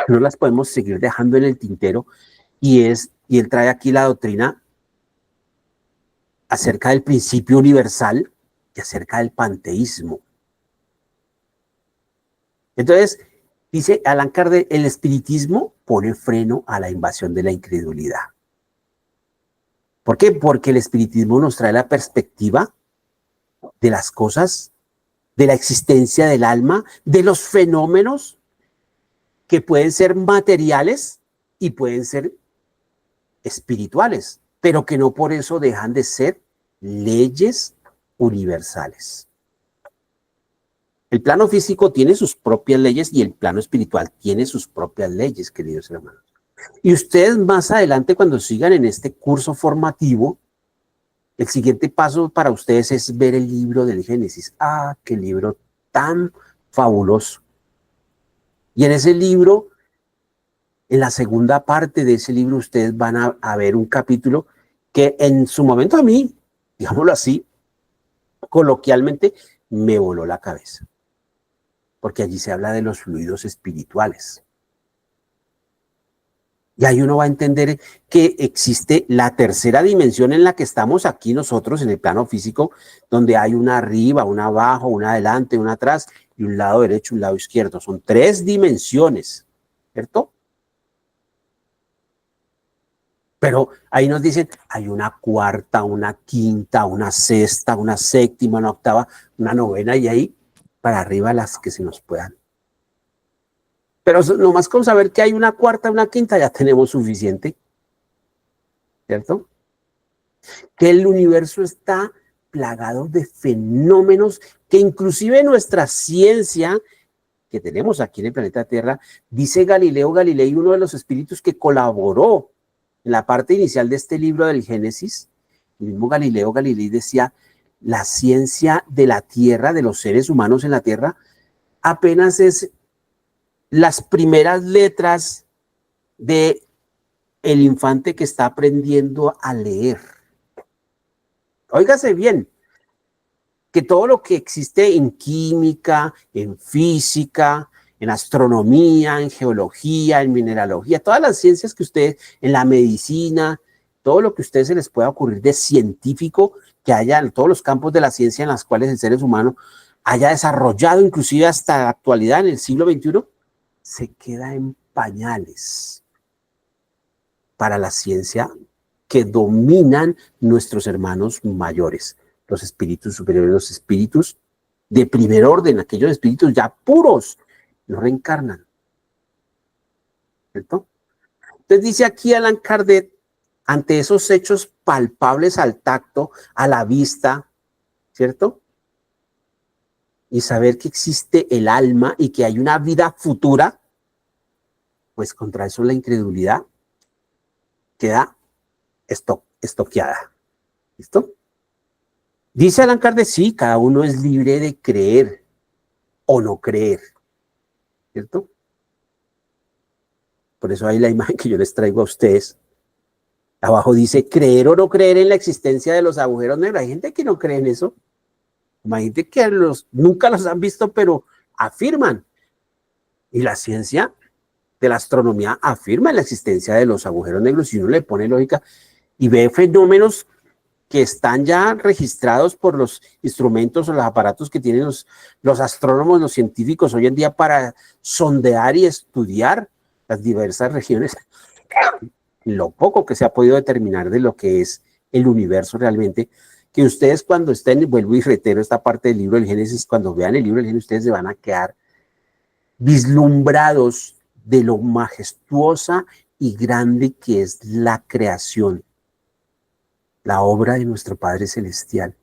No las podemos seguir dejando en el tintero y él trae aquí la doctrina acerca del principio universal y acerca del panteísmo. Entonces, dice Allan Kardec, el espiritismo pone freno a la invasión de la incredulidad. ¿Por qué? Porque el espiritismo nos trae la perspectiva de las cosas, de la existencia del alma, de los fenómenos que pueden ser materiales y pueden ser espirituales, pero que no por eso dejan de ser leyes universales. El plano físico tiene sus propias leyes y el plano espiritual tiene sus propias leyes, queridos hermanos. Y ustedes más adelante, cuando sigan en este curso formativo, el siguiente paso para ustedes es ver el libro del Génesis. ¡Qué libro tan fabuloso! Y en ese libro, en la segunda parte de ese libro, ustedes van a ver un capítulo que en su momento a mí, digámoslo así, coloquialmente, me voló la cabeza. Porque allí se habla de los fluidos espirituales. Y ahí uno va a entender que existe la tercera dimensión en la que estamos aquí nosotros, en el plano físico, donde hay una arriba, una abajo, una adelante, una atrás, y un lado derecho, un lado izquierdo. Son 3 dimensiones, ¿cierto? Pero ahí nos dicen, hay una cuarta, una quinta, una sexta, una séptima, una octava, una novena, y ahí para arriba las que se nos puedan. Pero nomás con saber que hay una cuarta, una quinta, ya tenemos suficiente, ¿cierto? Que el universo está plagado de fenómenos que inclusive nuestra ciencia que tenemos aquí en el planeta Tierra, dice Galileo Galilei, uno de los espíritus que colaboró en la parte inicial de este libro del Génesis, el mismo Galileo Galilei decía, la ciencia de la Tierra, de los seres humanos en la Tierra, apenas es las primeras letras de el infante que está aprendiendo a leer. Óigase bien, que todo lo que existe en química, en física, en astronomía, en geología, en mineralogía, todas las ciencias que ustedes, en la medicina, todo lo que a ustedes se les pueda ocurrir de científico que haya en todos los campos de la ciencia en las cuales el ser humano haya desarrollado, inclusive hasta la actualidad, en el siglo XXI, se queda en pañales para la ciencia que dominan nuestros hermanos mayores, los espíritus superiores, los espíritus de primer orden, aquellos espíritus ya puros, no reencarnan. ¿Cierto? Entonces dice aquí Allan Kardec, ante esos hechos palpables al tacto, a la vista, ¿cierto? Y saber que existe el alma y que hay una vida futura, pues contra eso la incredulidad queda estoqueada. ¿Listo? Dice Allan Kardec, sí, cada uno es libre de creer o no creer, ¿cierto? Por eso hay la imagen que yo les traigo a ustedes. Abajo dice, creer o no creer en la existencia de los agujeros negros. Hay gente que no cree en eso. Imagínate que nunca los han visto, pero afirman. Y la ciencia de la astronomía afirma la existencia de los agujeros negros. Y uno le pone lógica y ve fenómenos que están ya registrados por los instrumentos o los aparatos que tienen los astrónomos, los científicos hoy en día para sondear y estudiar las diversas regiones. Lo poco que se ha podido determinar de lo que es el universo realmente, que ustedes cuando estén, vuelvo y reitero esta parte del libro del Génesis, cuando vean el libro del Génesis, ustedes se van a quedar vislumbrados de lo majestuosa y grande que es la creación, la obra de nuestro Padre Celestial.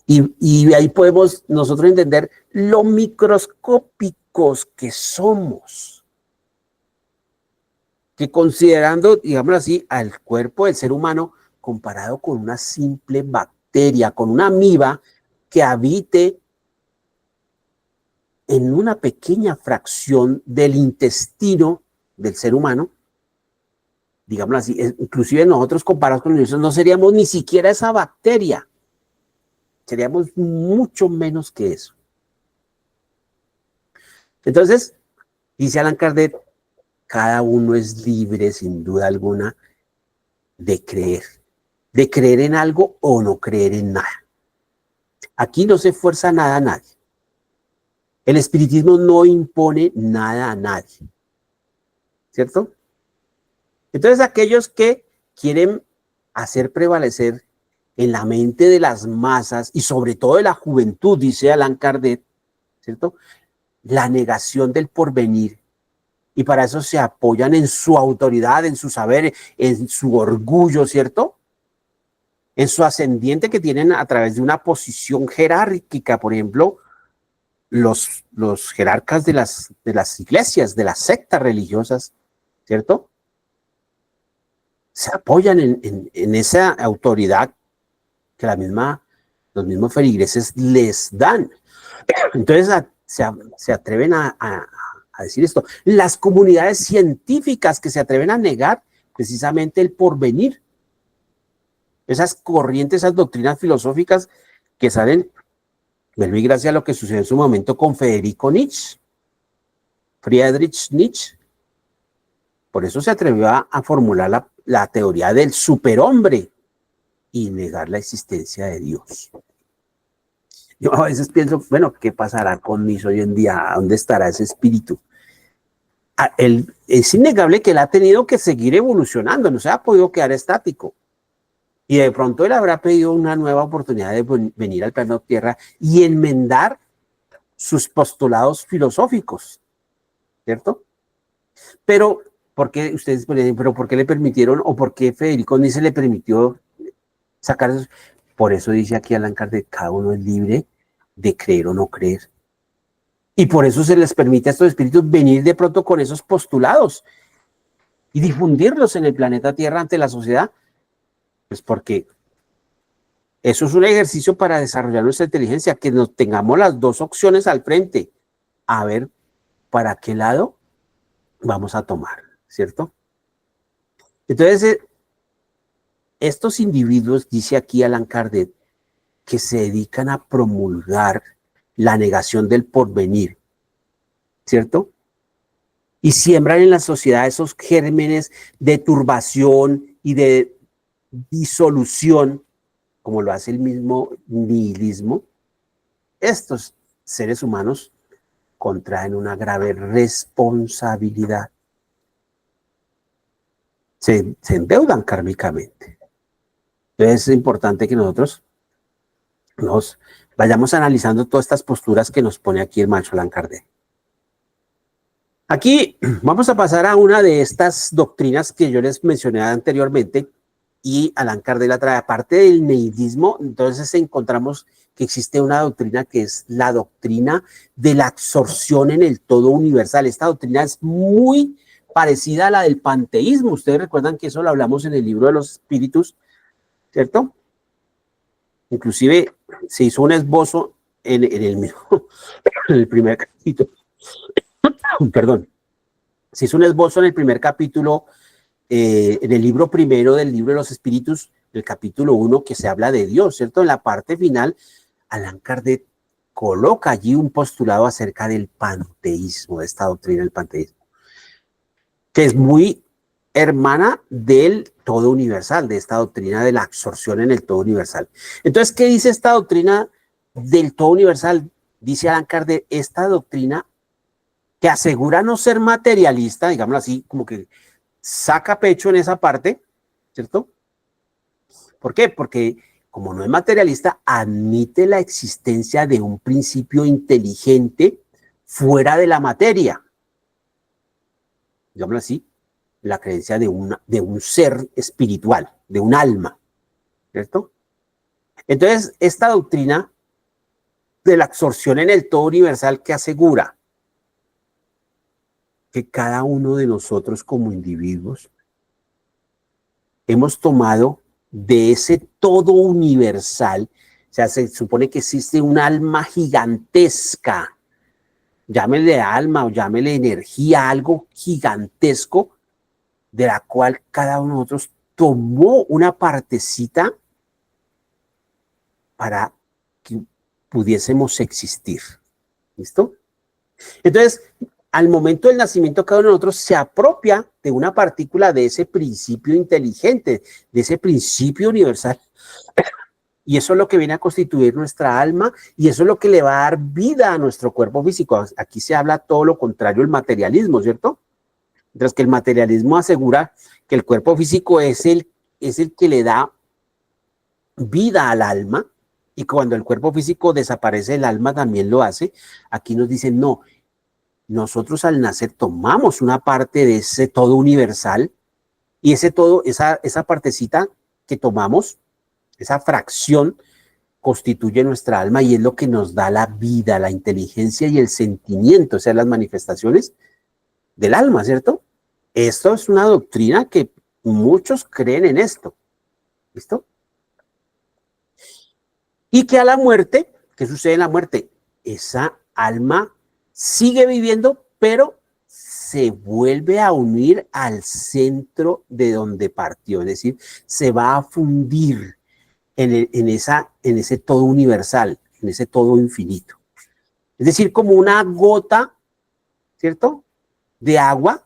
Y ahí podemos nosotros entender lo microscópicos que somos, que considerando, digámoslo así, al cuerpo del ser humano comparado con una simple bacteria, con una amiba que habite en una pequeña fracción del intestino del ser humano, digámoslo así, inclusive nosotros comparados con el universo no seríamos ni siquiera esa bacteria, seríamos mucho menos que eso. Entonces, dice Allan Kardec, cada uno es libre, sin duda alguna, de creer en algo o no creer en nada. Aquí no se fuerza nada a nadie. El espiritismo no impone nada a nadie, ¿cierto? Entonces, aquellos que quieren hacer prevalecer en la mente de las masas y sobre todo de la juventud, dice Allan Kardec, ¿cierto?, la negación del porvenir, y para eso se apoyan en su autoridad, en su saber, en su orgullo, ¿cierto?, en su ascendiente que tienen a través de una posición jerárquica. Por ejemplo, los jerarcas de las iglesias, de las sectas religiosas, ¿cierto?, se apoyan en esa autoridad que los mismos feligreses les dan. Entonces se atreven a decir esto. Las comunidades científicas que se atreven a negar precisamente el porvenir. Esas corrientes, esas doctrinas filosóficas que salen, y gracias a lo que sucedió en su momento con Federico Nietzsche, Friedrich Nietzsche. Por eso se atrevió a formular la teoría del superhombre y negar la existencia de Dios. Yo a veces pienso, bueno, ¿qué pasará con Nietzsche hoy en día? ¿Dónde estará ese espíritu? Es innegable que él ha tenido que seguir evolucionando, no se ha podido quedar estático. Y de pronto él habrá pedido una nueva oportunidad de venir al plano Tierra y enmendar sus postulados filosóficos, ¿cierto? Pero, ¿por qué ustedes ponen, pero por qué le permitieron o por qué Federico Nietzsche le permitió sacar esos? Por eso dice aquí Allan Kardec, cada uno es libre de creer o no creer. Y por eso se les permite a estos espíritus venir de pronto con esos postulados y difundirlos en el planeta Tierra ante la sociedad. Pues porque eso es un ejercicio para desarrollar nuestra inteligencia, que nos tengamos las dos opciones al frente, a ver para qué lado vamos a tomar, ¿cierto? Entonces, estos individuos, dice aquí Allan Kardec, que se dedican a promulgar la negación del porvenir, ¿cierto?, y siembran en la sociedad esos gérmenes de turbación y de disolución, como lo hace el mismo nihilismo. Estos seres humanos contraen una grave responsabilidad. Se endeudan kármicamente. Entonces es importante que nosotros nos vayamos analizando todas estas posturas que nos pone aquí el maestro Allan Kardec. Aquí vamos a pasar a una de estas doctrinas que yo les mencioné anteriormente, y Allan Kardec la trae. Aparte del nihilismo, entonces encontramos que existe una doctrina que es la doctrina de la absorción en el todo universal. Esta doctrina es muy parecida a la del panteísmo. Ustedes recuerdan que eso lo hablamos en el libro de los espíritus, ¿cierto? Inclusive se hizo un esbozo en el primer capítulo. Perdón. Se hizo un esbozo en el primer capítulo, en el libro primero del libro de los espíritus, el capítulo 1, que se habla de Dios, ¿cierto? En la parte final, Allan Kardec coloca allí un postulado acerca del panteísmo, de esta doctrina del panteísmo, que es muy hermana del todo universal, de esta doctrina de la absorción en el todo universal. Entonces, ¿qué dice esta doctrina del todo universal? Dice Allan Kardec, esta doctrina que asegura no ser materialista, digámoslo así, como que saca pecho en esa parte, ¿cierto? ¿Por qué? Porque como no es materialista, admite la existencia de un principio inteligente fuera de la materia. Digámoslo así, la creencia de un ser espiritual, de un alma, ¿cierto? Entonces, esta doctrina de la absorción en el todo universal que asegura que cada uno de nosotros como individuos hemos tomado de ese todo universal, o sea, se supone que existe un alma gigantesca llámele alma o llámele energía, algo gigantesco de la cual cada uno de nosotros tomó una partecita para que pudiésemos existir. ¿Listo? Entonces, al momento del nacimiento, cada uno de nosotros se apropia de una partícula de ese principio inteligente, de ese principio universal. Y eso es lo que viene a constituir nuestra alma y eso es lo que le va a dar vida a nuestro cuerpo físico. Aquí se habla todo lo contrario, el materialismo, ¿cierto? Mientras que el materialismo asegura que el cuerpo físico es el que le da vida al alma, y cuando el cuerpo físico desaparece, el alma también lo hace. Aquí nos dicen, no, nosotros al nacer tomamos una parte de ese todo universal, y ese todo, esa partecita que tomamos, esa fracción, constituye nuestra alma y es lo que nos da la vida, la inteligencia y el sentimiento, o sea, las manifestaciones del alma, ¿cierto? Esto es una doctrina que muchos creen en esto. ¿Listo? Y que a la muerte, ¿qué sucede en la muerte? Esa alma sigue viviendo, pero se vuelve a unir al centro de donde partió, es decir, se va a fundir en ese todo universal, en ese todo infinito. Es decir, como una gota, ¿cierto?, de agua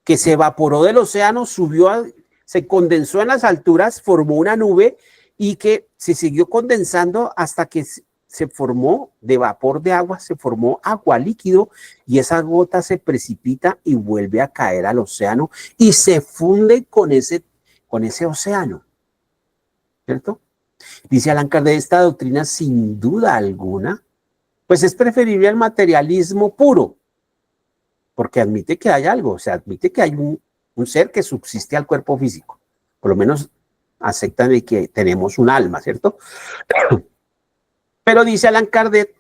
que se evaporó del océano, se condensó en las alturas, formó una nube y que se siguió condensando hasta que se formó de vapor de agua, se formó agua líquido y esa gota se precipita y vuelve a caer al océano y se funde con ese océano, ¿cierto? Dice Allan Kardec, esta doctrina sin duda alguna, pues es preferible al materialismo puro, porque admite que hay algo, o sea, admite que hay un ser que subsiste al cuerpo físico, por lo menos aceptan de que tenemos un alma, ¿cierto? Pero dice Allan Kardec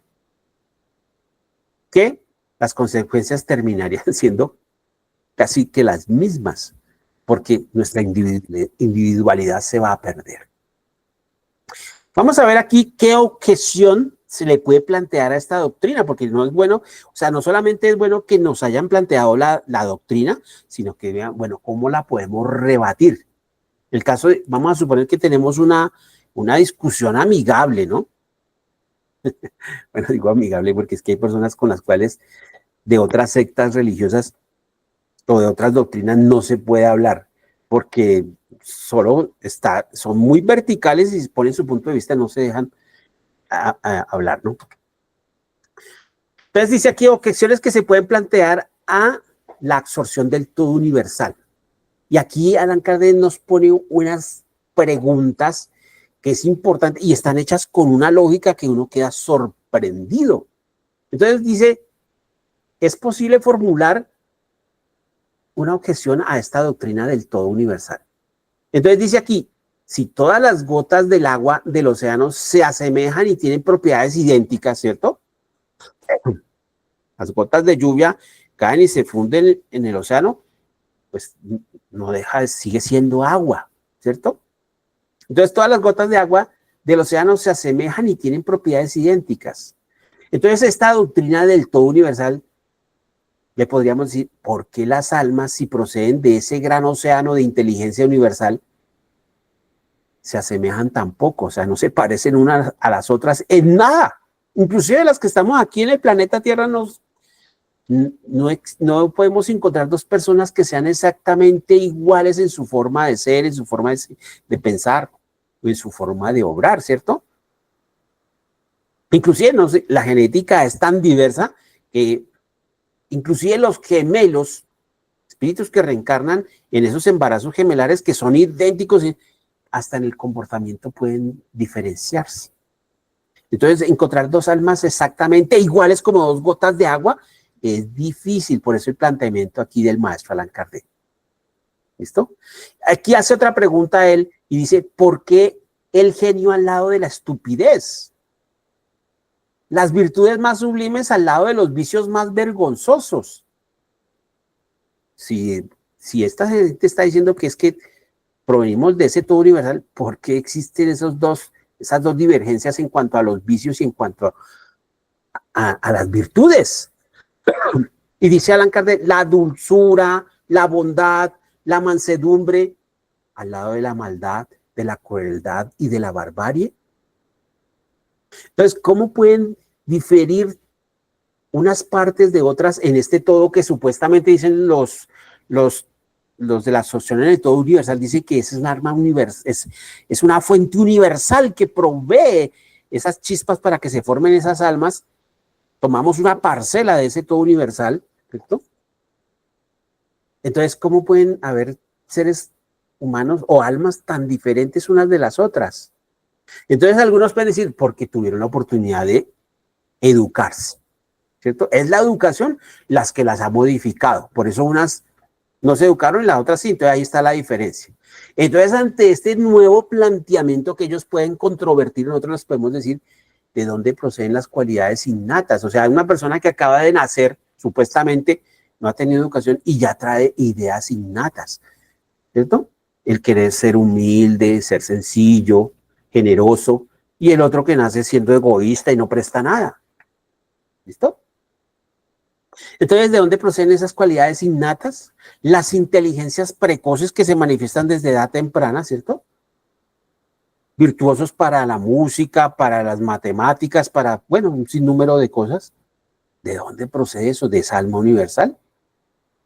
que las consecuencias terminarían siendo casi que las mismas, porque nuestra individualidad se va a perder. Vamos a ver aquí qué objeción se le puede plantear a esta doctrina, porque no es bueno, o sea, no solamente es bueno que nos hayan planteado la doctrina, sino que vean, bueno, cómo la podemos rebatir. El caso de, vamos a suponer que tenemos una discusión amigable, ¿no? Bueno, digo amigable porque es que hay personas con las cuales de otras sectas religiosas o de otras doctrinas no se puede hablar, porque solo son muy verticales y ponen su punto de vista, no se dejan a hablar, ¿no? Entonces dice aquí objeciones que se pueden plantear a la absorción del todo universal. Y aquí Allan Kardec nos pone unas preguntas que es importante y están hechas con una lógica que uno queda sorprendido. Entonces dice, ¿es posible formular una objeción a esta doctrina del todo universal? Entonces dice aquí, si todas las gotas del agua del océano se asemejan y tienen propiedades idénticas, ¿cierto? Las gotas de lluvia caen y se funden en el océano, pues no deja, sigue siendo agua, ¿cierto? Entonces todas las gotas de agua del océano se asemejan y tienen propiedades idénticas. Entonces esta doctrina del todo universal, le podríamos decir, ¿por qué las almas, si proceden de ese gran océano de inteligencia universal, se asemejan tan poco? O sea, no se parecen unas a las otras en nada. Inclusive las que estamos aquí en el planeta Tierra no podemos encontrar dos personas que sean exactamente iguales en su forma de ser, en su forma de pensar o en su forma de obrar, ¿cierto? Inclusive no sé, la genética es tan diversa que inclusive los gemelos, espíritus que reencarnan en esos embarazos gemelares que son idénticos, hasta en el comportamiento pueden diferenciarse. Entonces, encontrar dos almas exactamente iguales como dos gotas de agua es difícil, por eso el planteamiento aquí del maestro Allan Kardec. ¿Listo? Aquí hace otra pregunta a él y dice, ¿por qué el genio al lado de la estupidez? Las virtudes más sublimes al lado de los vicios más vergonzosos. Si esta gente está diciendo que es que provenimos de ese todo universal, ¿por qué existen esas dos divergencias en cuanto a los vicios y en cuanto a las virtudes. Y dice Allan Kardec, la dulzura, la bondad, la mansedumbre, al lado de la maldad, de la crueldad y de la barbarie. Entonces, ¿cómo pueden diferir unas partes de otras en este todo que supuestamente dicen los de la asociación en el todo universal? Dice que es un arma universal, es una fuente universal que provee esas chispas para que se formen esas almas. Tomamos una parcela de ese todo universal, ¿cierto? Entonces, ¿cómo pueden haber seres humanos o almas tan diferentes unas de las otras? Entonces, algunos pueden decir, porque tuvieron la oportunidad de educarse, ¿cierto? Es la educación las que las ha modificado. Por eso unas no se educaron y las otras sí. Entonces, ahí está la diferencia. Entonces, ante este nuevo planteamiento que ellos pueden controvertir, nosotros les podemos decir de dónde proceden las cualidades innatas. O sea, una persona que acaba de nacer, supuestamente, no ha tenido educación y ya trae ideas innatas, ¿cierto? El querer ser humilde, ser sencillo, generoso, y el otro que nace siendo egoísta y no presta nada. ¿Listo? Entonces, ¿de dónde proceden esas cualidades innatas? Las inteligencias precoces que se manifiestan desde edad temprana, ¿cierto? Virtuosos para la música, para las matemáticas, para, bueno, un sinnúmero de cosas. ¿De dónde procede eso? De esa alma universal,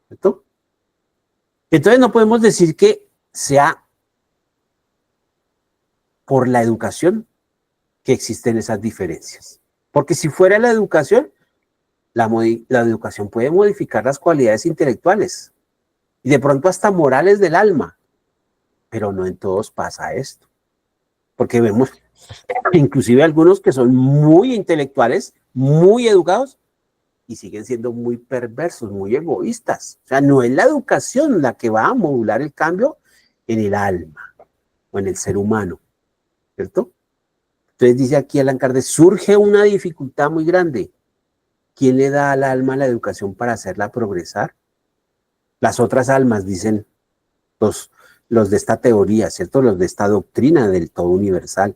¿cierto? Entonces no podemos decir que sea por la educación que existen esas diferencias. Porque si fuera la educación, la educación puede modificar las cualidades intelectuales y de pronto hasta morales del alma, pero no en todos pasa esto. Porque vemos inclusive algunos que son muy intelectuales, muy educados y siguen siendo muy perversos, muy egoístas. O sea, no es la educación la que va a modular el cambio en el alma o en el ser humano, ¿cierto? Entonces dice aquí Allan Kardec, surge una dificultad muy grande. ¿Quién le da al alma la educación para hacerla progresar? Las otras almas, dicen los de esta teoría, ¿cierto? Los de esta doctrina del todo universal.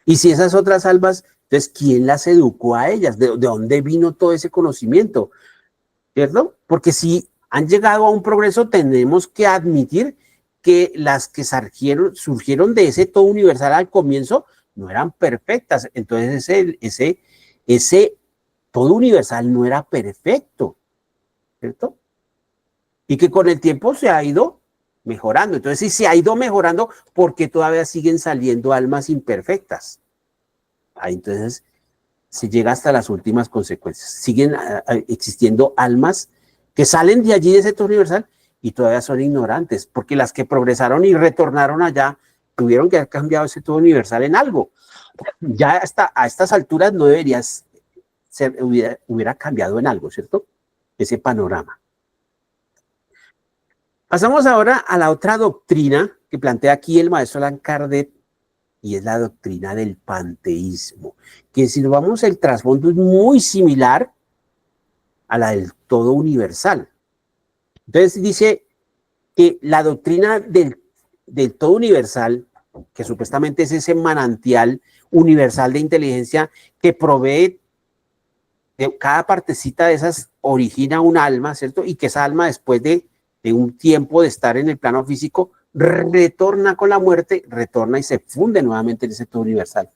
Y si esas otras almas, entonces, ¿quién las educó a ellas? ¿De dónde vino todo ese conocimiento? ¿Cierto? Porque si han llegado a un progreso, tenemos que admitir que las que surgieron de ese todo universal al comienzo no eran perfectas. Entonces, ese todo universal no era perfecto, ¿cierto? Y que con el tiempo se ha ido mejorando. Entonces, si se ha ido mejorando, ¿por qué todavía siguen saliendo almas imperfectas? Ahí entonces se llega hasta las últimas consecuencias. Siguen existiendo almas que salen de allí de ese todo universal y todavía son ignorantes, porque las que progresaron y retornaron allá tuvieron que haber cambiado ese todo universal en algo. Ya hasta a estas alturas no deberías hubiera cambiado en algo, ¿cierto? Ese panorama. Pasamos ahora a la otra doctrina que plantea aquí el maestro Allan Kardec, y es la doctrina del panteísmo, que si nos vamos, el trasfondo es muy similar a la del todo universal. Entonces dice que la doctrina del todo universal, que supuestamente es ese manantial universal de inteligencia que provee de cada partecita de esas, origina un alma, ¿cierto? Y que esa alma, después de un tiempo de estar en el plano físico, retorna con la muerte, retorna y se funde nuevamente en ese todo universal.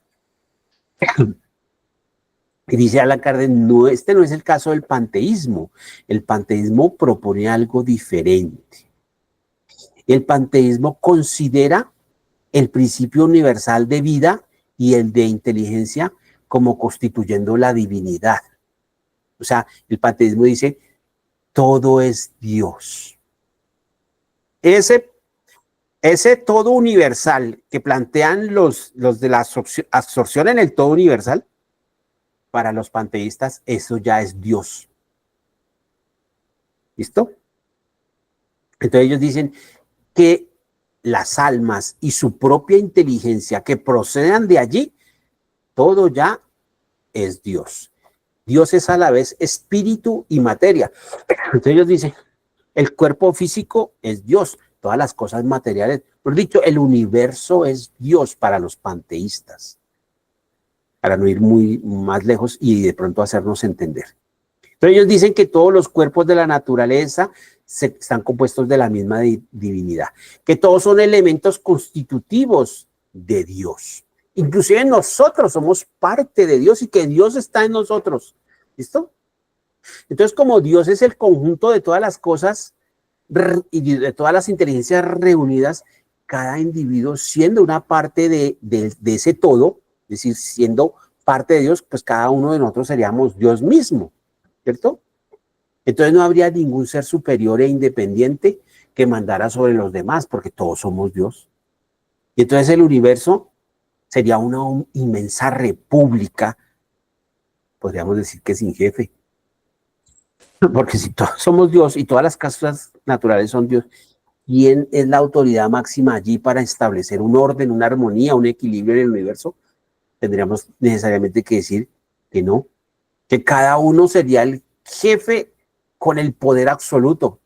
Y dice Allan Kardec, no, este no es el caso del panteísmo. El panteísmo propone algo diferente. El panteísmo considera el principio universal de vida y el de inteligencia como constituyendo la divinidad. O sea, el panteísmo dice, todo es Dios. Ese todo universal que plantean los de la absorción en el todo universal, para los panteístas eso ya es Dios. ¿Listo? Entonces ellos dicen que las almas y su propia inteligencia que procedan de allí, todo ya es Dios. Dios es a la vez espíritu y materia. Entonces ellos dicen, el cuerpo físico es Dios, todas las cosas materiales. Por dicho, el universo es Dios para los panteístas. para no ir muy más lejos y de pronto hacernos entender. Entonces ellos dicen que todos los cuerpos de la naturaleza están compuestos de la misma divinidad, que todos son elementos constitutivos de Dios. Inclusive nosotros somos parte de Dios y que Dios está en nosotros. ¿Listo? Entonces, como Dios es el conjunto de todas las cosas y de todas las inteligencias reunidas, cada individuo siendo una parte de ese todo, es decir, siendo parte de Dios, pues cada uno de nosotros seríamos Dios mismo, ¿cierto? Entonces no habría ningún ser superior e independiente que mandara sobre los demás, porque todos somos Dios. Y entonces el universo sería una inmensa república, podríamos decir que sin jefe. Porque si todos somos Dios y todas las causas naturales son Dios, ¿quién es la autoridad máxima allí para establecer un orden, una armonía, un equilibrio en el universo? Tendríamos necesariamente que decir que no, que cada uno sería el jefe con el poder absoluto.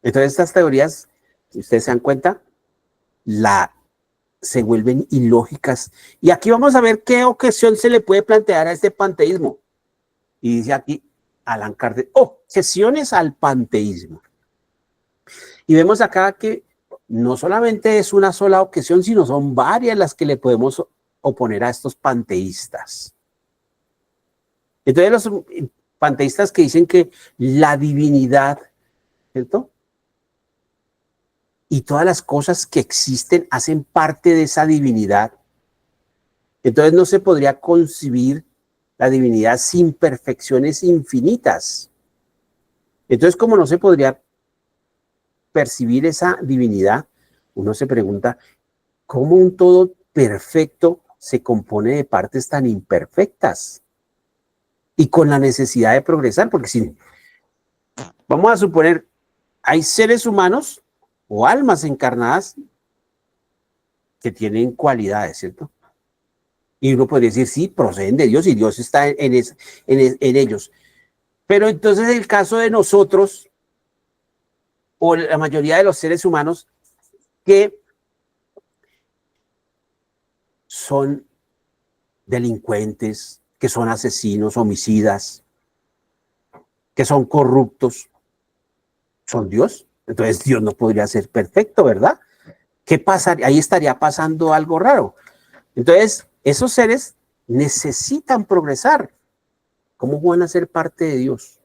Entonces estas teorías, si ustedes se dan cuenta, se vuelven ilógicas. Y aquí vamos a ver qué objeción se le puede plantear a este panteísmo. Y dice aquí Allan Kardec, objeciones al panteísmo. Y vemos acá que no solamente es una sola objeción, sino son varias las que le podemos oponer a estos panteístas. Entonces los panteístas que dicen que la divinidad, ¿cierto? Y todas las cosas que existen hacen parte de esa divinidad. Entonces no se podría concebir la divinidad sin perfecciones infinitas. Entonces, como no se podría percibir esa divinidad, uno se pregunta, ¿cómo un todo perfecto se compone de partes tan imperfectas? Y con la necesidad de progresar, porque si, vamos a suponer, hay seres humanos o almas encarnadas que tienen cualidades, ¿cierto? Y uno podría decir, sí, proceden de Dios y Dios está en ellos. Pero entonces el caso de nosotros, o la mayoría de los seres humanos, que son delincuentes, que son asesinos, homicidas, que son corruptos, son Dios. Entonces Dios no podría ser perfecto, ¿verdad? ¿Qué pasaría? Ahí estaría pasando algo raro. Entonces, esos seres necesitan progresar. ¿Cómo van a ser parte de Dios?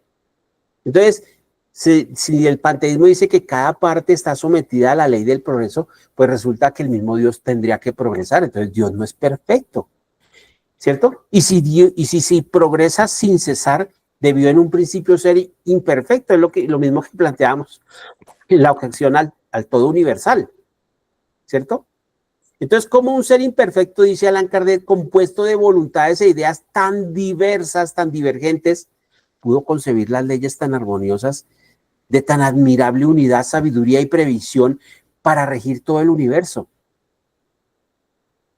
Entonces, si el panteísmo dice que cada parte está sometida a la ley del progreso, pues resulta que el mismo Dios tendría que progresar. Entonces, Dios no es perfecto, ¿cierto? Y si progresa sin cesar, debió en un principio ser imperfecto. Es lo mismo que planteamos en la objeción al todo universal, ¿cierto? Entonces, ¿cómo un ser imperfecto, dice Allan Kardec, compuesto de voluntades e ideas tan diversas, tan divergentes, pudo concebir las leyes tan armoniosas, de tan admirable unidad, sabiduría y previsión para regir todo el universo?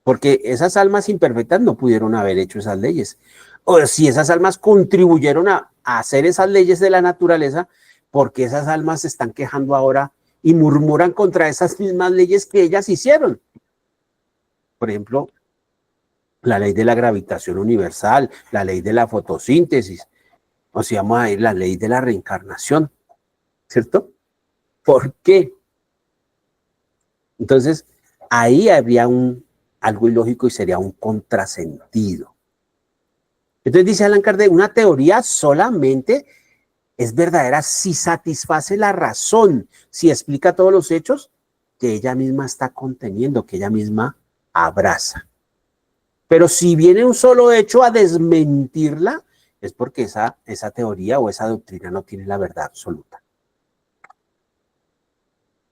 Porque esas almas imperfectas no pudieron haber hecho esas leyes. O si esas almas contribuyeron a hacer esas leyes de la naturaleza, porque esas almas se están quejando ahora y murmuran contra esas mismas leyes que ellas hicieron. Por ejemplo, la ley de la gravitación universal, la ley de la fotosíntesis, o si vamos a ir la ley de la reencarnación, ¿cierto? ¿Por qué? Entonces, ahí habría algo ilógico y sería un contrasentido. Entonces dice Allan Kardec, una teoría solamente es verdadera si satisface la razón, si explica todos los hechos que ella misma está conteniendo, que ella misma abraza. Pero si viene un solo hecho a desmentirla, es porque esa teoría o esa doctrina no tiene la verdad absoluta.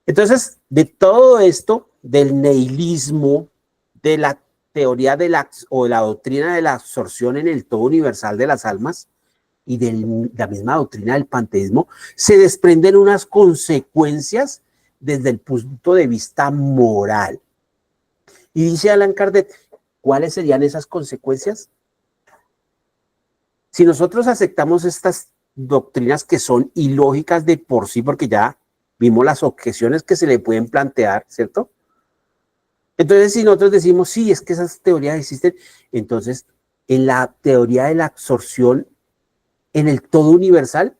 Entonces, de todo esto, del nihilismo, de la teoría o la doctrina de la absorción en el todo universal de las almas y de la misma doctrina del panteísmo, se desprenden unas consecuencias desde el punto de vista moral. Y dice Allan Kardec, ¿cuáles serían esas consecuencias? Si nosotros aceptamos estas doctrinas que son ilógicas de por sí, porque ya vimos las objeciones que se le pueden plantear, ¿cierto? Entonces, si nosotros decimos, sí, es que esas teorías existen, entonces, en la teoría de la absorción, en el todo universal,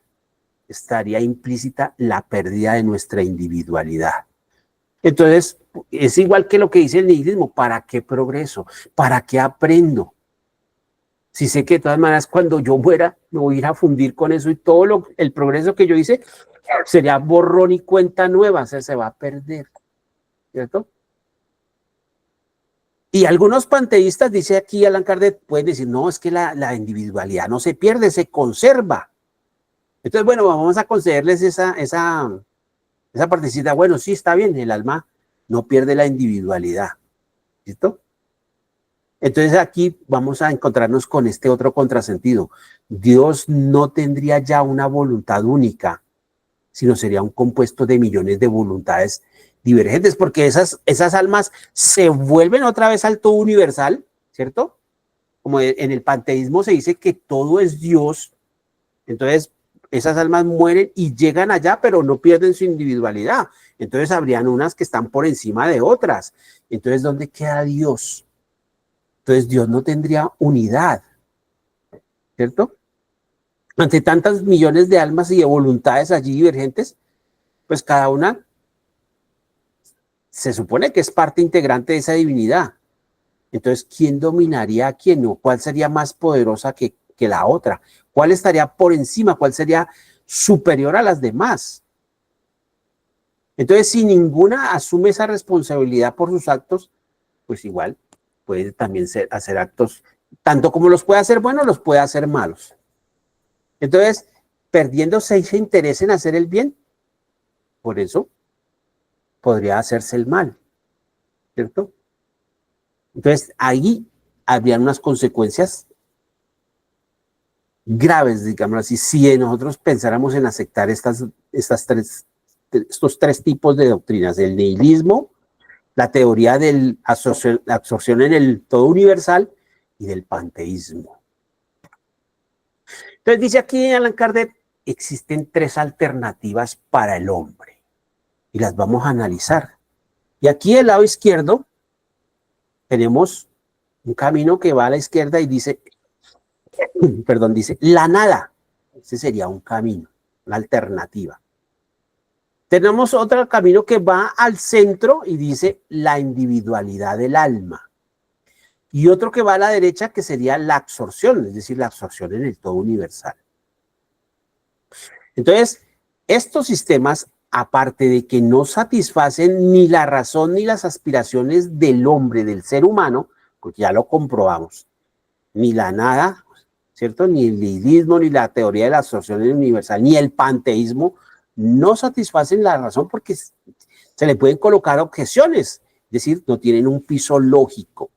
estaría implícita la pérdida de nuestra individualidad. Entonces, es igual que lo que dice el nihilismo. ¿Para qué progreso? ¿Para qué aprendo? Si sé que de todas maneras cuando yo muera me voy a ir a fundir con eso y todo el progreso que yo hice sería borrón y cuenta nueva, o sea, se va a perder, ¿cierto? Y algunos panteístas, dice aquí Allan Kardec, pueden decir, no, es que la individualidad no se pierde, se conserva. Entonces, bueno, vamos a concederles esa partecita. Bueno, sí, está bien, el alma no pierde la individualidad, ¿cierto? Entonces aquí vamos a encontrarnos con este otro contrasentido. Dios no tendría ya una voluntad única, sino sería un compuesto de millones de voluntades divergentes, porque esas almas se vuelven otra vez al todo universal, ¿cierto? Como en el panteísmo se dice que todo es Dios, entonces esas almas mueren y llegan allá, pero no pierden su individualidad. Entonces habrían unas que están por encima de otras. Entonces, ¿dónde queda Dios? Entonces Dios no tendría unidad, ¿cierto? Ante tantas millones de almas y de voluntades allí divergentes, pues cada una se supone que es parte integrante de esa divinidad. Entonces, ¿quién dominaría a quién? ¿O cuál sería más poderosa que la otra? ¿Cuál estaría por encima? ¿Cuál sería superior a las demás? Entonces, si ninguna asume esa responsabilidad por sus actos, pues igual puede también hacer actos, tanto como los puede hacer buenos, los puede hacer malos. Entonces, perdiéndose ese interés en hacer el bien, por eso podría hacerse el mal, ¿cierto? Entonces, ahí habrían unas consecuencias graves, digamos así, si nosotros pensáramos en aceptar estos tres tipos de doctrinas, el nihilismo, la teoría de la absorción en el todo universal y del panteísmo. Entonces dice aquí Allan Kardec, existen tres alternativas para el hombre y las vamos a analizar. Y aquí del lado izquierdo tenemos un camino que va a la izquierda y dice, perdón, dice la nada. Ese sería un camino, una alternativa. Tenemos otro camino que va al centro y dice la individualidad del alma. Y otro que va a la derecha que sería la absorción, es decir, la absorción en el todo universal. Entonces, estos sistemas, aparte de que no satisfacen ni la razón ni las aspiraciones del hombre, del ser humano, porque ya lo comprobamos, ni la nada, ¿cierto? Ni el nihilismo, ni la teoría de la absorción universal, ni el panteísmo, no satisfacen la razón porque se le pueden colocar objeciones, es decir, no tienen un piso lógico.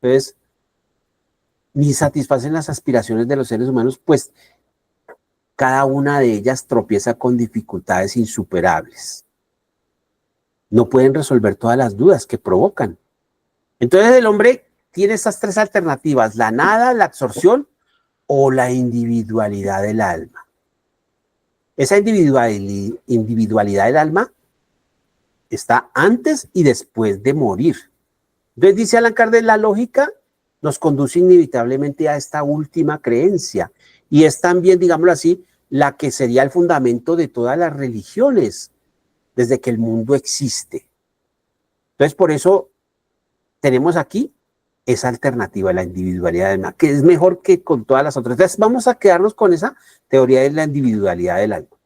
Entonces, ni satisfacen las aspiraciones de los seres humanos, pues cada una de ellas tropieza con dificultades insuperables. No pueden resolver todas las dudas que provocan. Entonces el hombre tiene estas tres alternativas, la nada, la absorción o la individualidad del alma. Esa individualidad del alma está antes y después de morir. Entonces dice Allan Kardec, la lógica nos conduce inevitablemente a esta última creencia y es también, digámoslo así, la que sería el fundamento de todas las religiones desde que el mundo existe. Entonces por eso tenemos aquí esa alternativa de la individualidad del alma, que es mejor que con todas las otras. Entonces vamos a quedarnos con esa teoría de la individualidad del alma.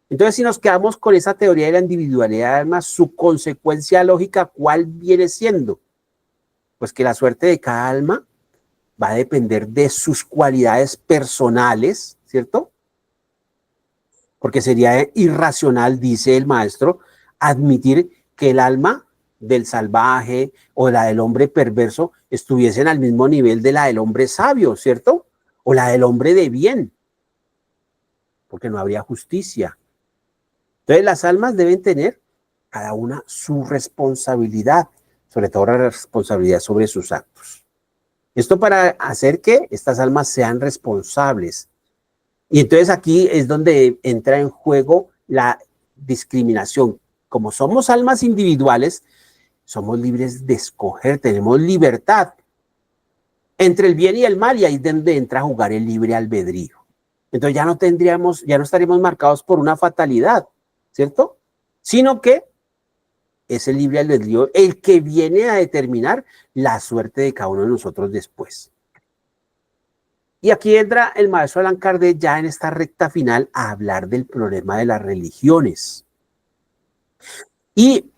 Entonces si nos quedamos con esa teoría de la individualidad del alma, su consecuencia lógica, ¿cuál viene siendo? Pues que la suerte de cada alma va a depender de sus cualidades personales, ¿cierto? Porque sería irracional, dice el maestro, admitir que el alma del salvaje o la del hombre perverso estuviesen al mismo nivel de la del hombre sabio, ¿cierto? O la del hombre de bien, porque no habría justicia. Entonces las almas deben tener cada una su responsabilidad, sobre todo la responsabilidad sobre sus actos. Esto para hacer que estas almas sean responsables. Y entonces aquí es donde entra en juego la discriminación. Como somos almas individuales, somos libres de escoger, tenemos libertad entre el bien y el mal, y ahí es donde entra a jugar el libre albedrío. Entonces ya no estaríamos marcados por una fatalidad, ¿cierto? Sino que es el libre albedrío el que viene a determinar la suerte de cada uno de nosotros después. Y aquí entra el maestro Allan Kardec ya en esta recta final a hablar del problema de las religiones. Y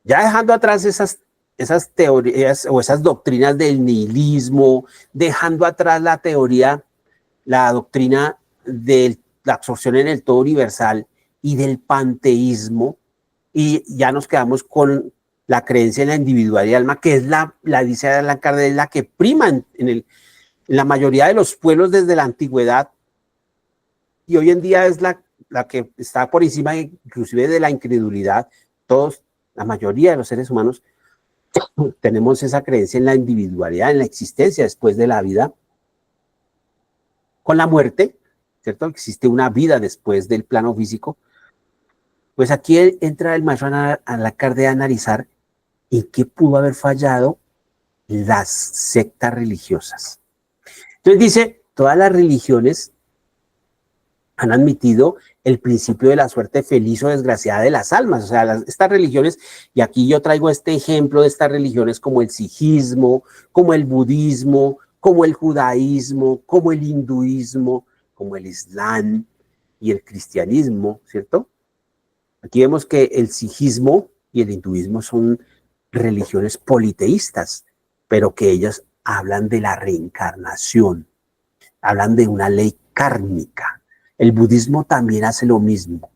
ya dejando atrás esas teorías o esas doctrinas del nihilismo, dejando atrás la doctrina de la absorción en el todo universal y del panteísmo, y ya nos quedamos con la creencia en la individualidad del alma, que es dice Allan Kardec, la que prima en la mayoría de los pueblos desde la antigüedad, y hoy en día es la que está por encima inclusive de la incredulidad. La mayoría de los seres humanos tenemos esa creencia en la individualidad, en la existencia después de la vida, con la muerte, ¿cierto? Existe una vida después del plano físico. Pues aquí entra el maestro Allan Kardec a analizar en qué pudo haber fallado las sectas religiosas. Entonces dice, todas las religiones han admitido el principio de la suerte feliz o desgraciada de las almas. O sea, estas religiones, y aquí yo traigo este ejemplo de estas religiones como el sijismo, como el budismo, como el judaísmo, como el hinduismo, como el islam y el cristianismo, ¿cierto? Aquí vemos que el sijismo y el hinduismo son religiones politeístas, pero que ellas hablan de la reencarnación, hablan de una ley kármica. El budismo también hace lo mismo.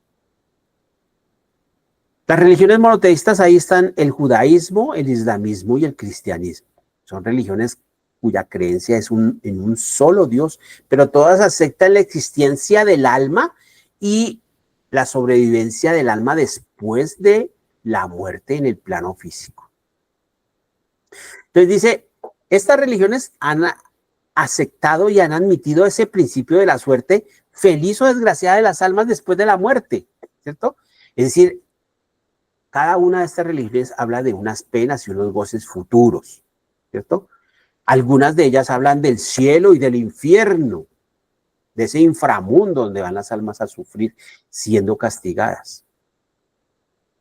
Las religiones monoteístas, ahí están el judaísmo, el islamismo y el cristianismo. Son religiones cuya creencia es en un solo Dios, pero todas aceptan la existencia del alma y la sobrevivencia del alma después de la muerte en el plano físico. Entonces dice, estas religiones han aceptado y han admitido ese principio de la suerte feliz o desgraciada de las almas después de la muerte, ¿cierto? Es decir, cada una de estas religiones habla de unas penas y unos goces futuros, ¿cierto? Algunas de ellas hablan del cielo y del infierno, de ese inframundo donde van las almas a sufrir siendo castigadas.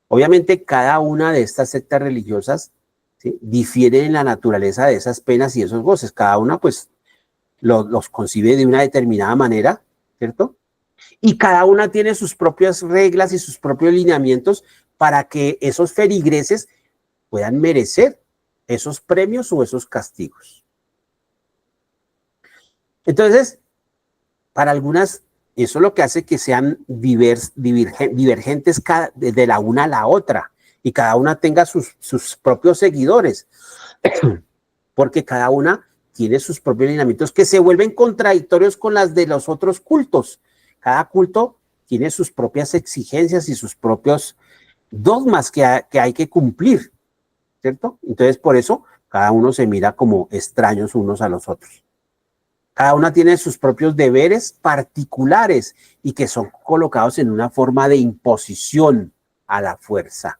Obviamente cada una de estas sectas religiosas, ¿sí?, difiere en la naturaleza de esas penas y esos goces. Cada una pues los concibe de una determinada manera, ¿cierto? Y cada una tiene sus propias reglas y sus propios lineamientos para que esos feligreses puedan merecer esos premios o esos castigos. Entonces, para algunas, eso es lo que hace que sean divergentes de la una a la otra, y cada una tenga sus propios seguidores, porque cada una tiene sus propios lineamientos que se vuelven contradictorios con las de los otros cultos. Cada culto tiene sus propias exigencias y sus propios dogmas que hay que cumplir, ¿cierto? Entonces, por eso, cada uno se mira como extraños unos a los otros. Cada una tiene sus propios deberes particulares y que son colocados en una forma de imposición a la fuerza.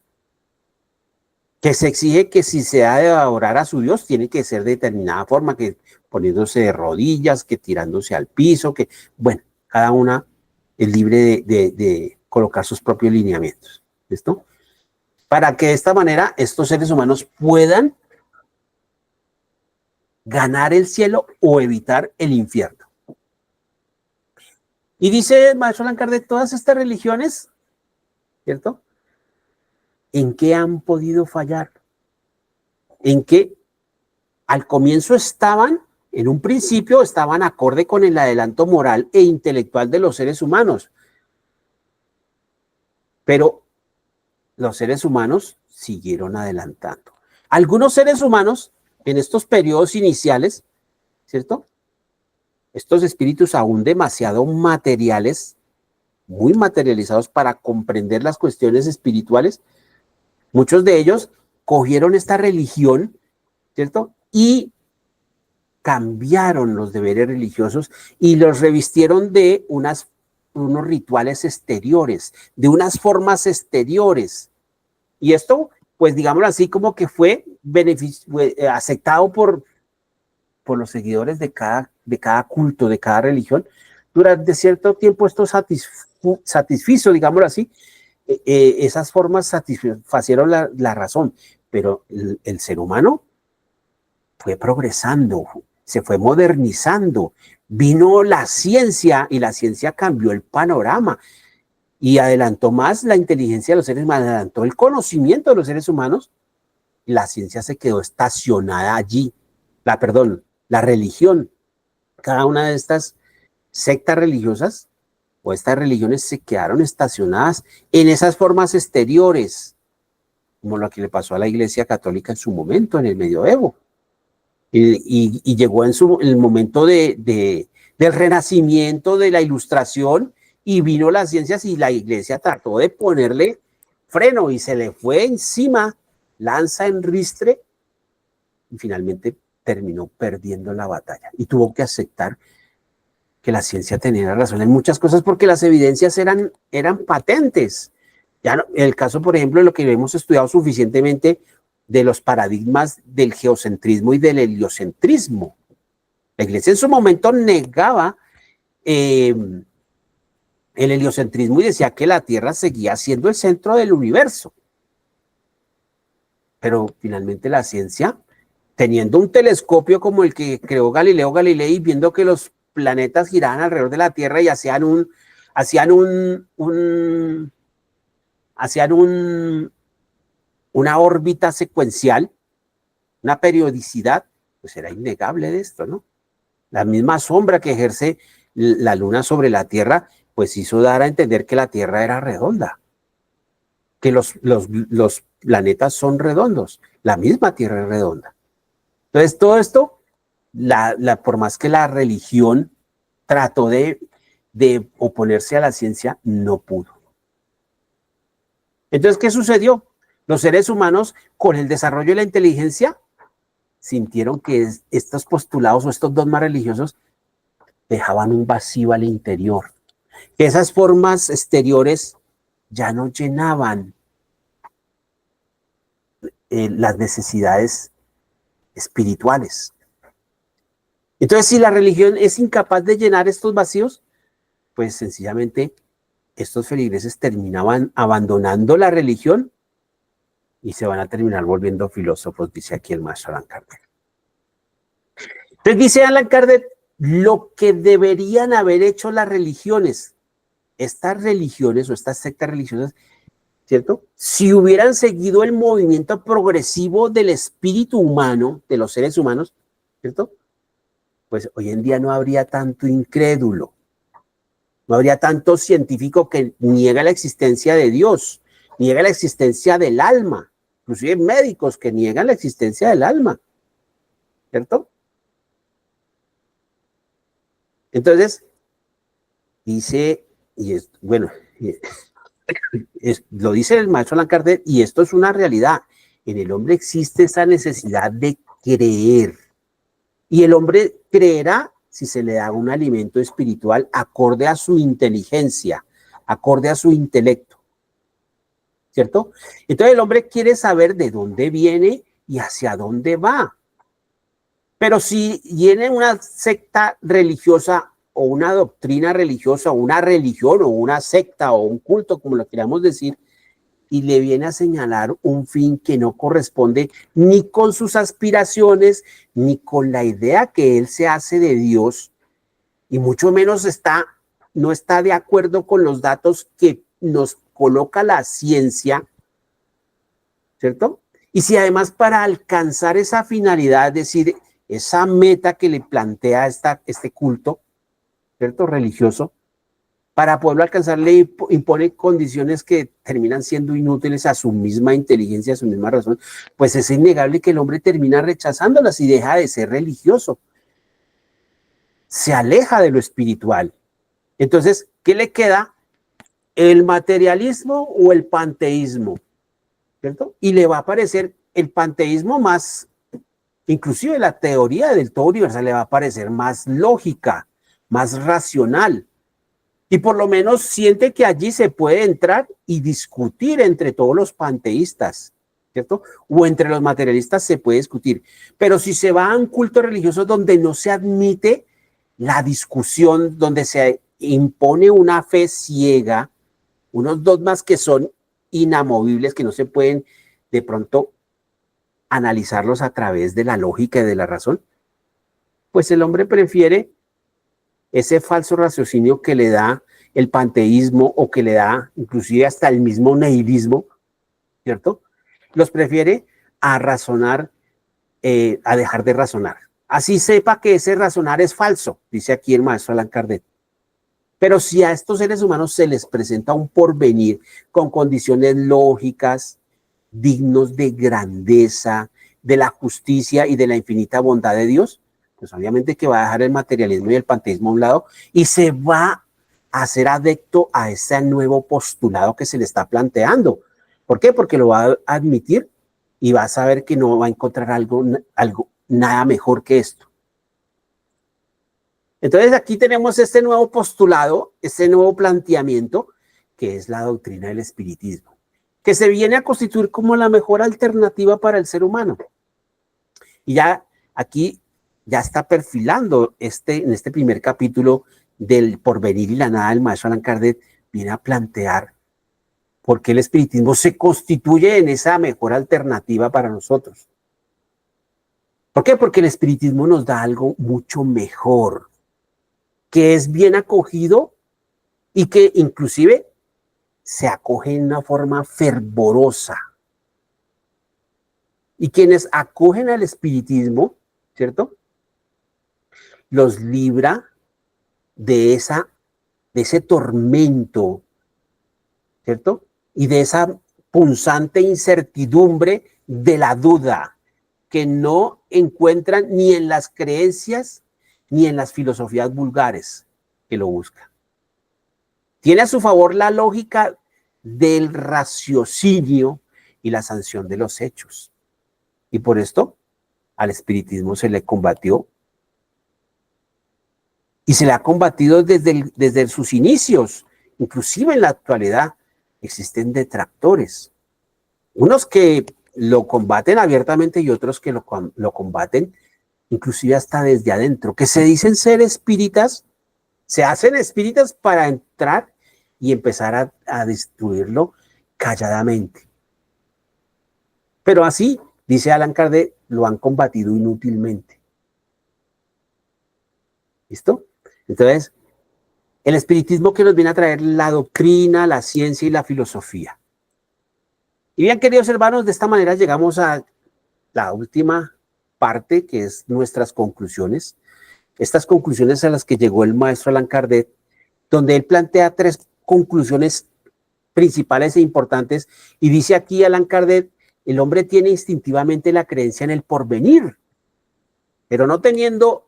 Que se exige que si se ha de adorar a su Dios, tiene que ser de determinada forma, que poniéndose de rodillas, que tirándose al piso, que, bueno, cada una es libre de colocar sus propios lineamientos. ¿Listo? Para que de esta manera estos seres humanos puedan ganar el cielo o evitar el infierno. Y dice el maestro Allan Kardec, todas estas religiones, ¿cierto?, ¿en qué han podido fallar? En que al comienzo en un principio estaban acorde con el adelanto moral e intelectual de los seres humanos. Pero los seres humanos siguieron adelantando. Algunos seres humanos, en estos periodos iniciales, ¿cierto?, estos espíritus aún demasiado materiales, muy materializados para comprender las cuestiones espirituales, muchos de ellos cogieron esta religión, ¿cierto?, y cambiaron los deberes religiosos y los revistieron de unos rituales exteriores, de unas formas exteriores. Y esto pues digámoslo así, como que fue aceptado por los seguidores de cada culto, de cada religión. Durante cierto tiempo esto satisfizo, digámoslo así, esas formas satisfacieron la razón, pero el ser humano fue progresando, se fue modernizando, vino la ciencia y la ciencia cambió el panorama y adelantó más la inteligencia de los seres humanos, adelantó el conocimiento de los seres humanos. La ciencia se quedó estacionada allí, la religión, cada una de estas sectas religiosas o estas religiones se quedaron estacionadas en esas formas exteriores, como lo que le pasó a la Iglesia Católica en su momento, en el medioevo. Y llegó en el momento del Renacimiento, de la Ilustración, y vino las ciencias y la Iglesia trató de ponerle freno y se le fue encima, lanza en ristre, y finalmente terminó perdiendo la batalla. Y tuvo que aceptar que la ciencia tenía razón en muchas cosas porque las evidencias eran patentes. Ya no, el caso, por ejemplo, de lo que hemos estudiado suficientemente de los paradigmas del geocentrismo y del heliocentrismo. La Iglesia en su momento negaba el heliocentrismo y decía que la Tierra seguía siendo el centro del universo. Pero finalmente la ciencia, teniendo un telescopio como el que creó Galileo Galilei, viendo que los planetas giraban alrededor de la Tierra y hacían una órbita secuencial, una periodicidad, pues era innegable de esto, ¿no? La misma sombra que ejerce la Luna sobre la Tierra, pues hizo dar a entender que la Tierra era redonda, que los planetas son redondos, la misma Tierra es redonda. Entonces, todo esto, por más que la religión trató de oponerse a la ciencia, no pudo. Entonces, ¿qué sucedió? Los seres humanos, con el desarrollo de la inteligencia, sintieron que estos postulados o estos dogmas religiosos dejaban un vacío al interior, que esas formas exteriores ya no llenaban las necesidades espirituales. Entonces, si la religión es incapaz de llenar estos vacíos, pues sencillamente estos feligreses terminaban abandonando la religión y se van a terminar volviendo filósofos, dice aquí el maestro Allan Kardec. Entonces dice Allan Kardec, lo que deberían haber hecho las religiones, estas religiones o estas sectas religiosas, ¿cierto? Si hubieran seguido el movimiento progresivo del espíritu humano, de los seres humanos, ¿cierto? Pues hoy en día no habría tanto incrédulo, no habría tanto científico que niega la existencia de Dios, niega la existencia del alma, inclusive médicos que niegan la existencia del alma, ¿cierto? Entonces, dice, lo dice el maestro Allan Kardec, y esto es una realidad. En el hombre existe esa necesidad de creer, y el hombre creerá si se le da un alimento espiritual acorde a su inteligencia, acorde a su intelecto, ¿cierto? Entonces el hombre quiere saber de dónde viene y hacia dónde va. Pero si viene una secta religiosa o una doctrina religiosa o una religión o una secta o un culto, como lo queramos decir, y le viene a señalar un fin que no corresponde ni con sus aspiraciones, ni con la idea que él se hace de Dios, y mucho menos no está de acuerdo con los datos que nos coloca la ciencia, ¿cierto? Y si además para alcanzar esa finalidad, es decir, esa meta que le plantea este culto, ¿cierto? Religioso, para poderlo alcanzar le impone condiciones que terminan siendo inútiles a su misma inteligencia, a su misma razón, pues es innegable que el hombre termina rechazándolas y deja de ser religioso. Se aleja de lo espiritual. Entonces, ¿qué le queda? ¿El materialismo o el panteísmo? ¿Cierto? Y le va a parecer el panteísmo más, inclusive la teoría del todo universal le va a parecer más lógica, más racional. Y por lo menos siente que allí se puede entrar y discutir entre todos los panteístas, ¿cierto? O entre los materialistas se puede discutir. Pero si se va a un culto religioso donde no se admite la discusión, donde se impone una fe ciega, unos dogmas que son inamovibles, que no se pueden de pronto analizarlos a través de la lógica y de la razón, pues el hombre prefiere ese falso raciocinio que le da el panteísmo o que le da inclusive hasta el mismo nihilismo, ¿cierto? Los prefiere a razonar, a dejar de razonar. Así sepa que ese razonar es falso, dice aquí el maestro Allan Kardec. Pero si a estos seres humanos se les presenta un porvenir con condiciones lógicas, dignos de grandeza, de la justicia y de la infinita bondad de Dios, pues obviamente que va a dejar el materialismo y el panteísmo a un lado y se va a hacer adepto a ese nuevo postulado que se le está planteando. ¿Por qué? Porque lo va a admitir y va a saber que no va a encontrar algo nada mejor que esto. Entonces aquí tenemos este nuevo postulado, este nuevo planteamiento, que es la doctrina del espiritismo, que se viene a constituir como la mejor alternativa para el ser humano. Y ya aquí ya está perfilando en este primer capítulo del porvenir y la nada del maestro Allan Kardec, viene a plantear por qué el espiritismo se constituye en esa mejor alternativa para nosotros. ¿Por qué? Porque el espiritismo nos da algo mucho mejor, que es bien acogido y que inclusive se acoge en una forma fervorosa. Y quienes acogen al espiritismo, ¿cierto? Los libra de ese tormento, ¿cierto? Y de esa punzante incertidumbre de la duda que no encuentran ni en las creencias ni en las filosofías vulgares que lo buscan. Tiene a su favor la lógica del raciocinio y la sanción de los hechos. Y por esto al espiritismo se le combatió y se le ha combatido desde sus inicios. Inclusive en la actualidad existen detractores. Unos que lo combaten abiertamente y otros que lo combaten inclusive hasta desde adentro, que se dicen ser espíritas, se hacen espíritas para entrar y empezar a destruirlo calladamente. Pero así, dice Allan Kardec, lo han combatido inútilmente. ¿Listo? Entonces, el espiritismo que nos viene a traer la doctrina, la ciencia y la filosofía. Y bien, queridos hermanos, de esta manera llegamos a la última parte, que es nuestras conclusiones. Estas conclusiones a las que llegó el maestro Allan Kardec, donde él plantea 3 conclusiones principales e importantes, y dice aquí Allan Kardec, el hombre tiene instintivamente la creencia en el porvenir, pero no teniendo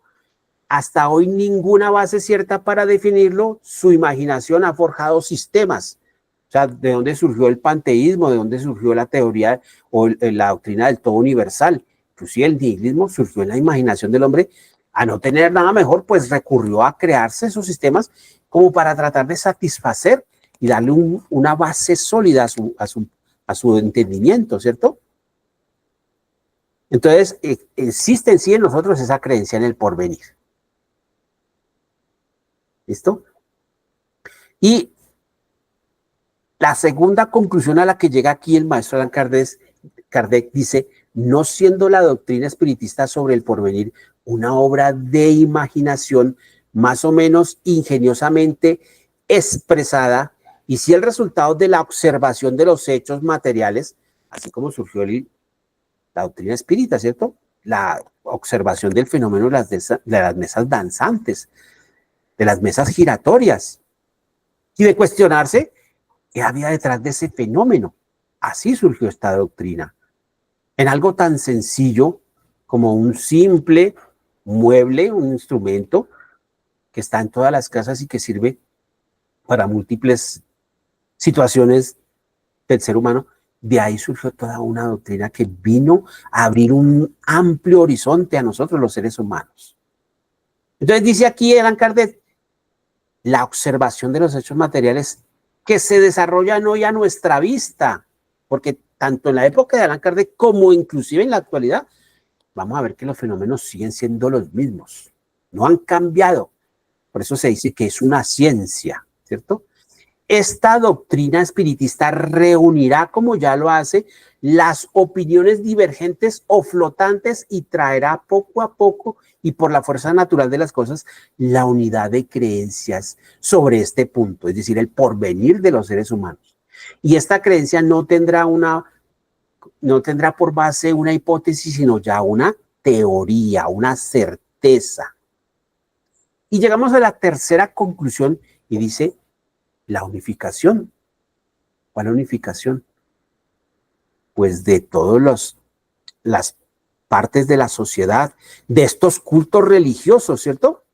hasta hoy ninguna base cierta para definirlo, su imaginación ha forjado sistemas. O sea, ¿de dónde surgió el panteísmo? ¿De dónde surgió la teoría o la doctrina del todo universal? Inclusive el nihilismo surgió en la imaginación del hombre. A no tener nada mejor, pues recurrió a crearse esos sistemas como para tratar de satisfacer y darle una base sólida a su entendimiento, ¿cierto? Entonces, existe en sí en nosotros esa creencia en el porvenir. ¿Listo? Y la segunda conclusión a la que llega aquí el maestro Allan Kardec dice, no siendo la doctrina espiritista sobre el porvenir una obra de imaginación más o menos ingeniosamente expresada, y si el resultado de la observación de los hechos materiales, así como surgió la doctrina espírita, ¿cierto? La observación del fenómeno de las mesas danzantes, de las mesas giratorias, y de cuestionarse qué había detrás de ese fenómeno. Así surgió esta doctrina, en algo tan sencillo como un simple mueble, un instrumento que está en todas las casas y que sirve para múltiples situaciones del ser humano. De ahí surgió toda una doctrina que vino a abrir un amplio horizonte a nosotros los seres humanos. Entonces dice aquí Allan Kardec, la observación de los hechos materiales que se desarrollan hoy a nuestra vista, porque tanto en la época de Allan Kardec como inclusive en la actualidad, vamos a ver que los fenómenos siguen siendo los mismos, no han cambiado. Por eso se dice que es una ciencia, ¿cierto? Esta doctrina espiritista reunirá, como ya lo hace, las opiniones divergentes o flotantes y traerá poco a poco y por la fuerza natural de las cosas la unidad de creencias sobre este punto, es decir, el porvenir de los seres humanos. Y esta creencia no tendrá por base una hipótesis, sino ya una teoría, una certeza. Y llegamos a la tercera conclusión y dice la unificación. ¿Cuál unificación? Pues de todas las partes de la sociedad, de estos cultos religiosos, ¿cierto?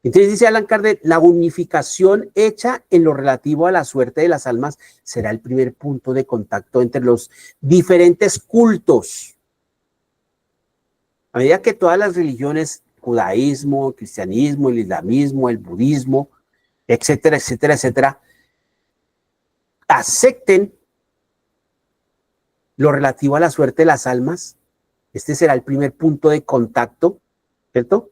Entonces dice Allan Kardec, la unificación hecha en lo relativo a la suerte de las almas será el primer punto de contacto entre los diferentes cultos. A medida que todas las religiones, judaísmo, el cristianismo, el islamismo, el budismo, etcétera, etcétera, etcétera, acepten lo relativo a la suerte de las almas, este será el primer punto de contacto, ¿cierto?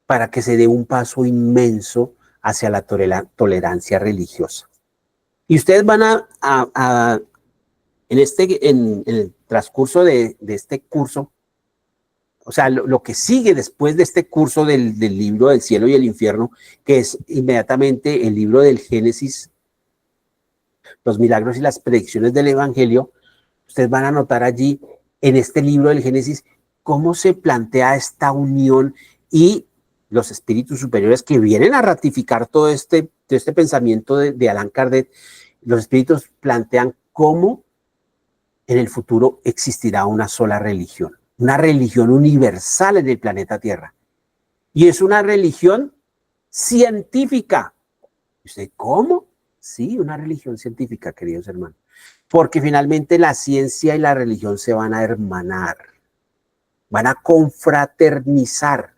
Para que se dé un paso inmenso hacia la tolerancia religiosa. Y ustedes van en el transcurso de este curso, o sea, lo que sigue después de este curso del libro del cielo y el infierno, que es inmediatamente el libro del Génesis, los milagros y las predicciones del Evangelio, ustedes van a notar allí en este libro del Génesis cómo se plantea esta unión y los espíritus superiores que vienen a ratificar todo este pensamiento de Allan Kardec. Los espíritus plantean cómo en el futuro existirá una sola religión, una religión universal en el planeta Tierra. Y es una religión científica. ¿Usted cómo? Sí, una religión científica, queridos hermanos. Porque finalmente la ciencia y la religión se van a hermanar, van a confraternizar.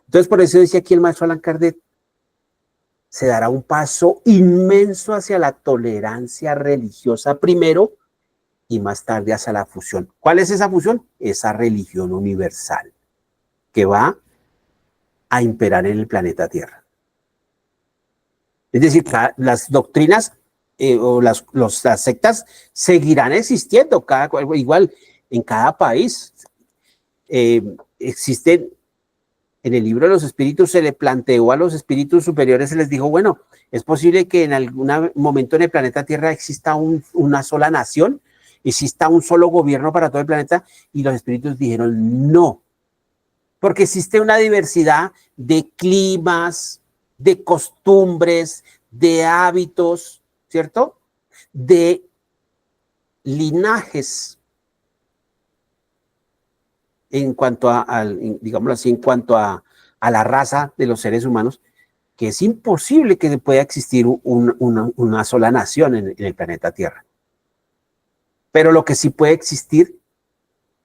Entonces, por eso decía aquí el maestro Allan Kardec, se dará un paso inmenso hacia la tolerancia religiosa primero y más tarde hacia la fusión. ¿Cuál es esa fusión? Esa religión universal que va a imperar en el planeta Tierra. Es decir, las doctrinas o las sectas seguirán existiendo, igual en cada país. Existen, en el libro de los espíritus se le planteó a los espíritus superiores, se les dijo, bueno, es posible que en algún momento en el planeta Tierra exista una sola nación, exista un solo gobierno para todo el planeta, y los espíritus dijeron no, porque existe una diversidad de climas, de costumbres, de hábitos, ¿cierto? De linajes en cuanto digámoslo así, en cuanto a la raza de los seres humanos, que es imposible que pueda existir una sola nación en el planeta Tierra. Pero lo que sí puede existir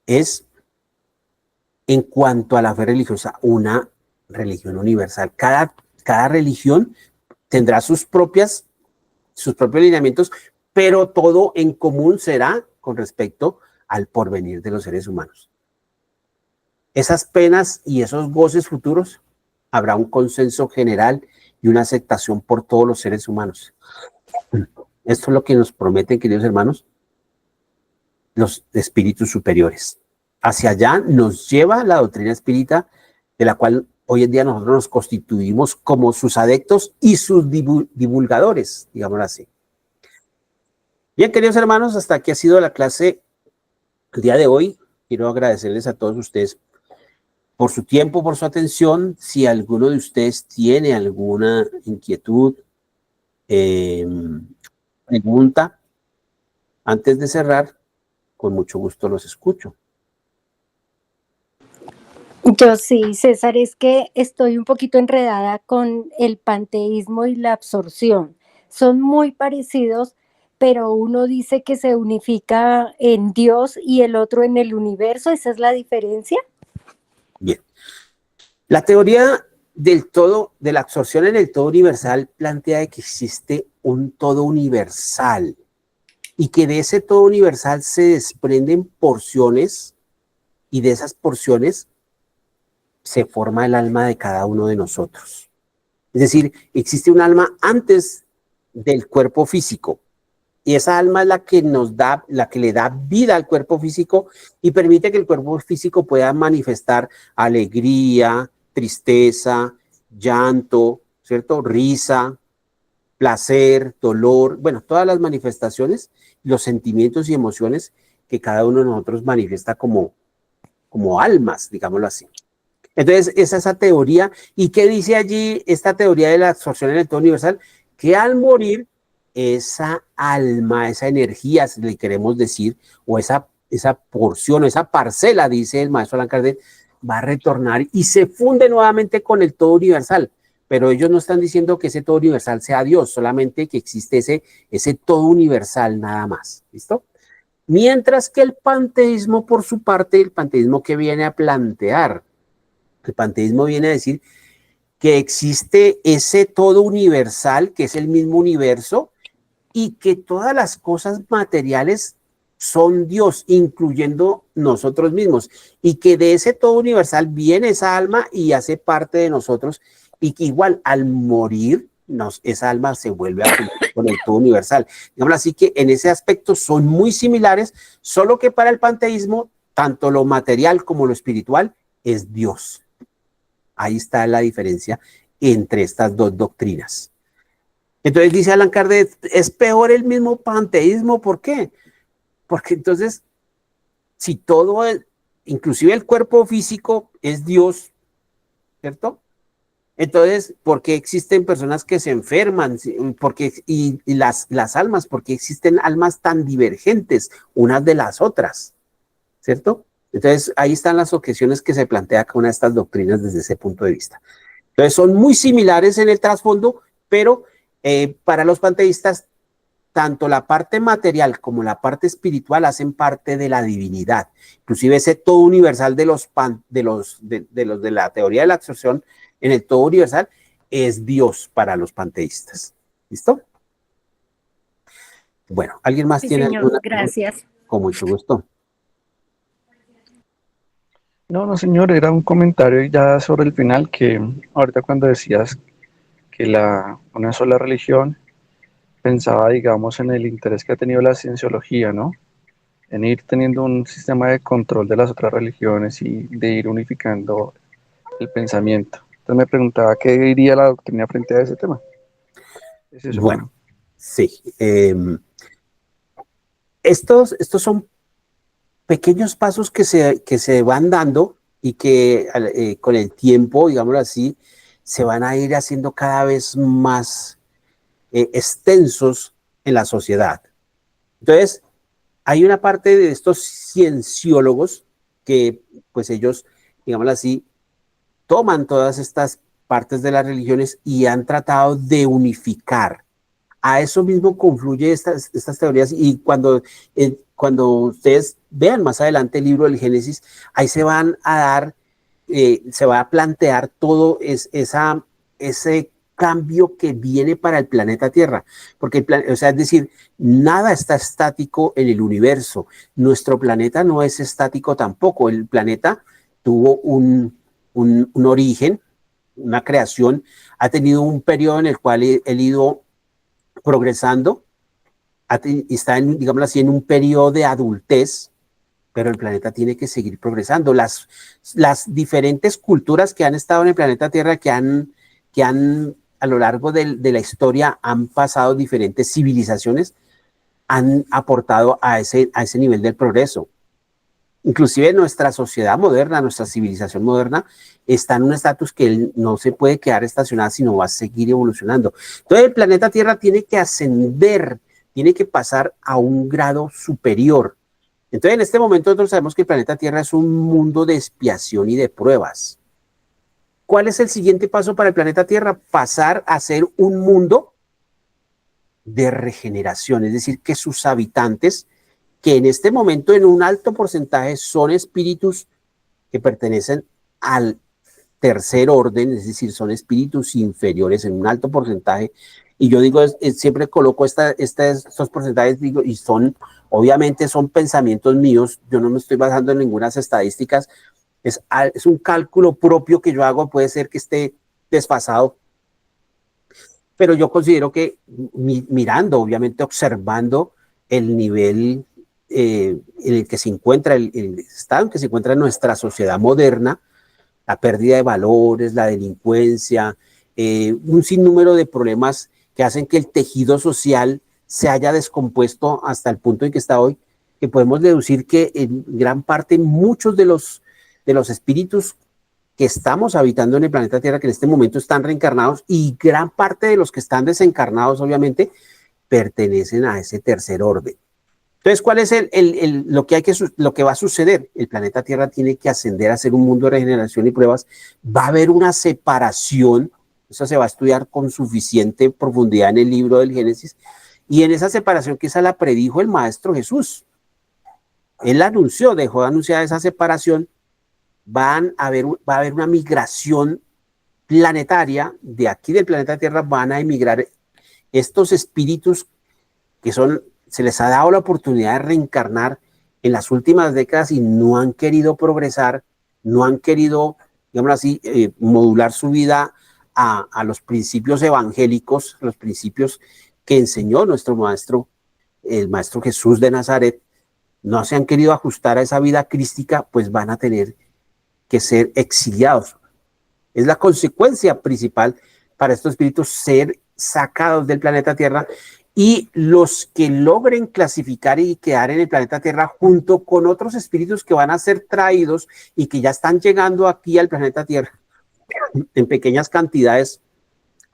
es, en cuanto a la fe religiosa, una religión universal. Cada religión tendrá sus propios lineamientos, pero todo en común será con respecto al porvenir de los seres humanos. Esas penas y esos goces futuros, habrá un consenso general y una aceptación por todos los seres humanos. Esto es lo que nos prometen, queridos hermanos, los espíritus superiores. Hacia allá nos lleva la doctrina espírita, de la cual hoy en día nosotros nos constituimos como sus adeptos y sus divulgadores, digámoslo así. Bien, queridos hermanos, hasta aquí ha sido la clase el día de hoy. Quiero agradecerles a todos ustedes por su tiempo, por su atención. Si alguno de ustedes tiene alguna inquietud, pregunta, antes de cerrar, con mucho gusto los escucho. Yo sí, César, es que estoy un poquito enredada con el panteísmo y la absorción. Son muy parecidos, pero uno dice que se unifica en Dios y el otro en el universo. ¿Esa es la diferencia? Bien. La teoría del todo, de la absorción en el todo universal, plantea que existe un todo universal. y que de ese todo universal se desprenden porciones y de esas porciones se forma el alma de cada uno de nosotros. Es decir, existe un alma antes del cuerpo físico y esa alma es la que nos da, la que le da vida al cuerpo físico y permite que el cuerpo físico pueda manifestar alegría, tristeza, llanto, ¿cierto? Risa, placer, dolor, bueno, todas las manifestaciones, los sentimientos y emociones que cada uno de nosotros manifiesta como almas, digámoslo así. Entonces, esa es esa teoría. ¿Y qué dice allí esta teoría de la absorción en el todo universal? Que al morir, esa alma, esa energía, si le queremos decir, o esa porción, o esa parcela, dice el maestro Allan Kardec, va a retornar y se funde nuevamente con el todo universal. Pero ellos no están diciendo que ese todo universal sea Dios, solamente que existe ese todo universal nada más. ¿Listo? Mientras que el panteísmo, por su parte, el panteísmo que viene a plantear, el panteísmo viene a decir que existe ese todo universal, que es el mismo universo, y que todas las cosas materiales son Dios, incluyendo nosotros mismos, y que de ese todo universal viene esa alma y hace parte de nosotros, y que igual al morir, esa alma se vuelve a fundir con el todo universal. Digamos así que en ese aspecto son muy similares, solo que para el panteísmo, tanto lo material como lo espiritual es Dios. Ahí está la diferencia entre estas dos doctrinas. Entonces dice Allan Kardec, es peor el mismo panteísmo, ¿por qué? Porque entonces, si todo, inclusive el cuerpo físico es Dios, ¿cierto? Entonces, ¿por qué existen personas que se enferman? Y las almas, ¿por qué existen almas tan divergentes unas de las otras? ¿Cierto? Entonces, ahí están las objeciones que se plantea con estas doctrinas desde ese punto de vista. Entonces, son muy similares en el trasfondo, pero para los panteístas, tanto la parte material como la parte espiritual hacen parte de la divinidad. Inclusive ese todo universal de la teoría de la absorción en el todo universal es Dios para los panteístas. ¿Listo? Bueno, ¿alguien más Sí, tiene señor, alguna? gracias. Con mucho gusto. No, no, señor, era un comentario ya sobre el final que ahorita cuando decías que una sola religión, pensaba, digamos, en el interés que ha tenido la cienciología, ¿no? En ir teniendo un sistema de control de las otras religiones y de ir unificando el pensamiento. Entonces me preguntaba qué diría la doctrina frente a ese tema. Es eso, Bueno, hermano. sí. Estos son pequeños pasos que se van dando y que con el tiempo, digámoslo así, se van a ir haciendo cada vez más extensos en la sociedad. Entonces, hay una parte de estos cienciólogos que, pues ellos, digámoslo así, toman todas estas partes de las religiones y han tratado de unificar. A eso mismo confluye estas teorías y cuando ustedes vean más adelante el libro del Génesis, ahí se van a dar, se va a plantear todo ese cambio que viene para el planeta Tierra, porque o sea, es decir, nada está estático en el universo. Nuestro planeta no es estático tampoco. El planeta tuvo un origen, una creación, ha tenido un periodo en el cual él ido progresando, está, digámoslo así, en un periodo de adultez, pero el planeta tiene que seguir progresando. Las diferentes culturas que han estado en el planeta Tierra, que han a lo largo de la historia, han pasado diferentes civilizaciones, han aportado a ese nivel del progreso. Inclusive nuestra sociedad moderna, nuestra civilización moderna, está en un estatus que no se puede quedar estacionada, sino va a seguir evolucionando. Entonces el planeta Tierra tiene que ascender, tiene que pasar a un grado superior. Entonces en este momento nosotros sabemos que el planeta Tierra es un mundo de expiación y de pruebas. ¿Cuál es el siguiente paso para el planeta Tierra? Pasar a ser un mundo de regeneración, es decir, que sus habitantes, que en este momento en un alto porcentaje son espíritus que pertenecen al tercer orden, es decir, son espíritus inferiores en un alto porcentaje, Y yo digo, siempre coloco estos porcentajes, digo, y obviamente son pensamientos míos, yo no me estoy basando en ninguna estadísticas, es un cálculo propio que yo hago, puede ser que esté desfasado, pero yo considero que mirando, obviamente observando el nivel en el que se encuentra, el estado en que se encuentra nuestra sociedad moderna, la pérdida de valores, la delincuencia, un sinnúmero de problemas que hacen que el tejido social se haya descompuesto hasta el punto en que está hoy, que podemos deducir que en gran parte muchos de los espíritus que estamos habitando en el planeta Tierra, que en este momento están reencarnados, y gran parte de los que están desencarnados, obviamente, pertenecen a ese tercer orden. Entonces, ¿cuál es lo que va a suceder? El planeta Tierra tiene que ascender a ser un mundo de regeneración y pruebas. Va a haber una separación, eso se va a estudiar con suficiente profundidad en el libro del Génesis, y en esa separación, que esa la predijo el Maestro Jesús. Él anunció, dejó de anunciar esa separación. Va a haber una migración planetaria, de aquí del planeta Tierra van a emigrar estos espíritus que se les ha dado la oportunidad de reencarnar en las últimas décadas y no han querido progresar, no han querido, digamos así, modular su vida a los principios evangélicos, los principios que enseñó nuestro maestro, el Maestro Jesús de Nazaret. No se han querido ajustar a esa vida crística, pues van a tener que ser exiliados. Es la consecuencia principal para estos espíritus, ser sacados del planeta Tierra, y los que logren clasificar y quedar en el planeta Tierra junto con otros espíritus que van a ser traídos y que ya están llegando aquí al planeta Tierra en pequeñas cantidades,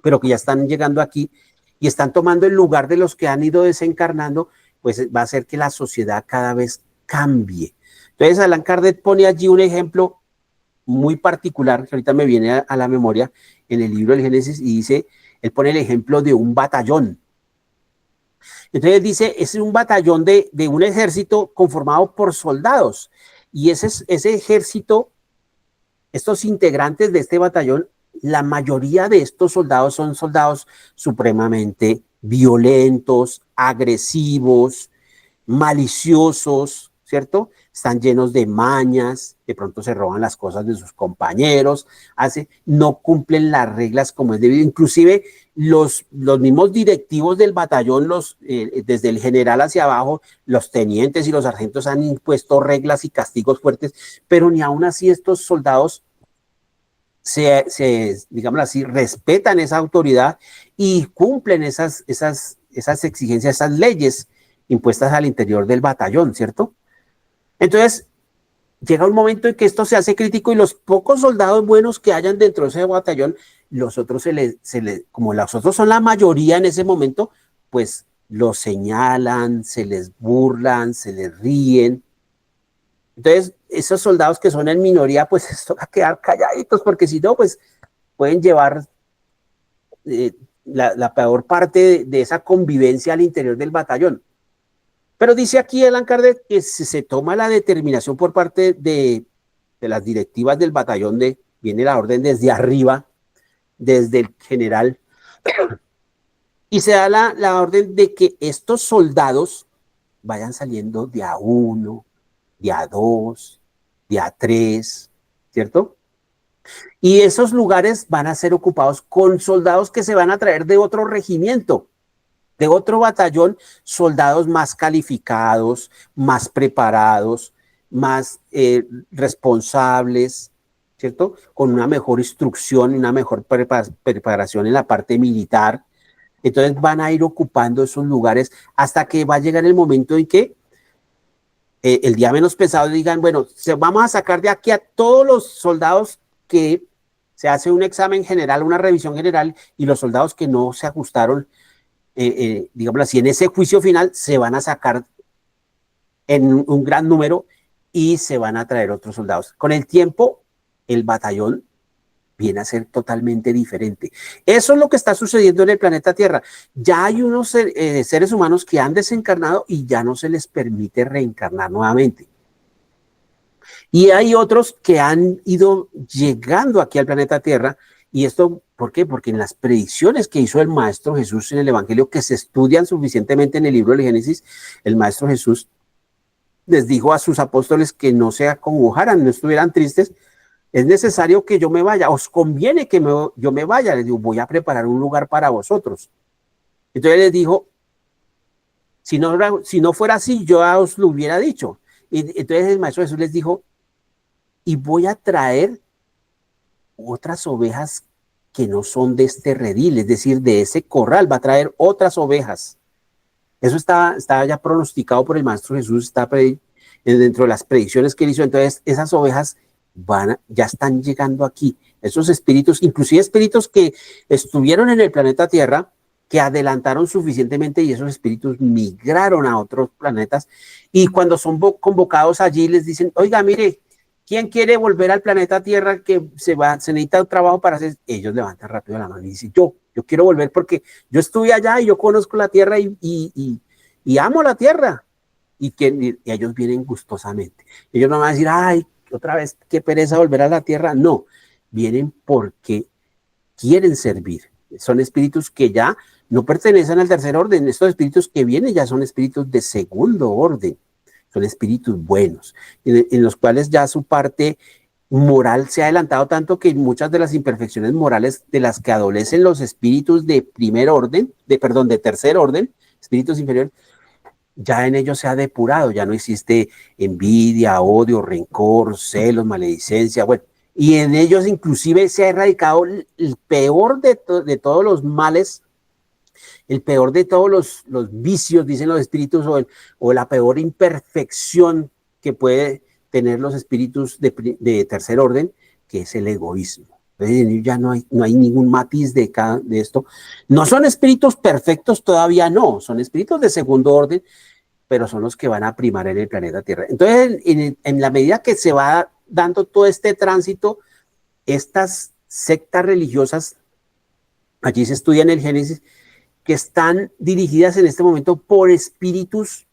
pero que ya están llegando aquí y están tomando el lugar de los que han ido desencarnando, pues va a hacer que la sociedad cada vez cambie. Entonces, Allan Kardec pone allí un ejemplo muy particular, que ahorita me viene a la memoria, en el libro del Génesis, y dice, él pone el ejemplo de un batallón. Entonces dice, es un batallón de un ejército conformado por soldados, y ese ejército, estos integrantes de este batallón, la mayoría de estos soldados son soldados supremamente violentos, agresivos, maliciosos, ¿cierto? Están llenos de mañas, de pronto se roban las cosas de sus compañeros, no cumplen las reglas como es debido. Inclusive los mismos directivos del batallón, desde el general hacia abajo, los tenientes y los sargentos han impuesto reglas y castigos fuertes, pero ni aún así estos soldados digamos así, respetan esa autoridad y cumplen esas exigencias, esas leyes impuestas al interior del batallón, ¿cierto? Entonces, llega un momento en que esto se hace crítico y los pocos soldados buenos que hayan dentro de ese batallón, los otros como los otros son la mayoría en ese momento, pues los señalan, se les burlan, se les ríen. Entonces, esos soldados que son en minoría, pues les toca quedar calladitos, porque si no, pues pueden llevar la peor parte de esa convivencia al interior del batallón. Pero dice aquí Allan Kardec que si se toma la determinación por parte de las directivas del batallón, viene la orden desde arriba, desde el general, y se da la orden de que estos soldados vayan saliendo de a uno, de a dos, de a tres, ¿cierto? Y esos lugares van a ser ocupados con soldados que se van a traer de otro regimiento, de otro batallón, soldados más calificados, más preparados, más responsables, ¿cierto? Con una mejor instrucción y una mejor preparación en la parte militar. Entonces van a ir ocupando esos lugares hasta que va a llegar el momento en que el día menos pesado digan, bueno, vamos a sacar de aquí a todos los soldados que se hace un examen general, una revisión general, y los soldados que no se ajustaron, digamos así, en ese juicio final se van a sacar en un gran número y se van a traer otros soldados. Con el tiempo, el batallón viene a ser totalmente diferente. Eso es lo que está sucediendo en el planeta Tierra. Ya hay unos seres humanos que han desencarnado y ya no se les permite reencarnar nuevamente. Y hay otros que han ido llegando aquí al planeta Tierra, y esto ¿Por qué? Porque en las predicciones que hizo el Maestro Jesús en el Evangelio, que se estudian suficientemente en el libro del Génesis, el Maestro Jesús les dijo a sus apóstoles que no se acongojaran, no estuvieran tristes. Es necesario que yo me vaya, os conviene que yo me vaya. Les digo, voy a preparar un lugar para vosotros. Entonces les dijo, si no fuera así, yo os lo hubiera dicho. Y entonces el Maestro Jesús les dijo, y voy a traer otras ovejas que no son de este redil, es decir, de ese corral, va a traer otras ovejas. Eso estaba ya pronosticado por el Maestro Jesús, está dentro de las predicciones que él hizo. Entonces, esas ovejas ya están llegando aquí. Esos espíritus, inclusive espíritus que estuvieron en el planeta Tierra, que adelantaron suficientemente y esos espíritus migraron a otros planetas. Y cuando son convocados allí, les dicen, oiga, mire, ¿quién quiere volver al planeta Tierra que se necesita un trabajo para hacer? Ellos levantan rápido la mano y dicen, yo quiero volver porque yo estuve allá y yo conozco la Tierra y amo la Tierra. Y ellos vienen gustosamente. Ellos no van a decir, ay, otra vez, qué pereza volver a la Tierra. No, vienen porque quieren servir. Son espíritus que ya no pertenecen al tercer orden. Estos espíritus que vienen ya son espíritus de segundo orden. Son espíritus buenos, en los cuales ya su parte moral se ha adelantado tanto que muchas de las imperfecciones morales de las que adolecen los espíritus de de tercer orden, espíritus inferiores, ya en ellos se ha depurado, ya no existe envidia, odio, rencor, celos, maledicencia, bueno, y en ellos inclusive se ha erradicado el peor de todos los males, el peor de todos los vicios, dicen los espíritus, o la peor imperfección que puede tener los espíritus de tercer orden, que es el egoísmo. Entonces, ya no hay ningún matiz de esto. No son espíritus perfectos, todavía no, son espíritus de segundo orden, pero son los que van a primar en el planeta Tierra. Entonces, en la medida que se va dando todo este tránsito, estas sectas religiosas, allí se estudia en el Génesis, que están dirigidas en este momento por espíritus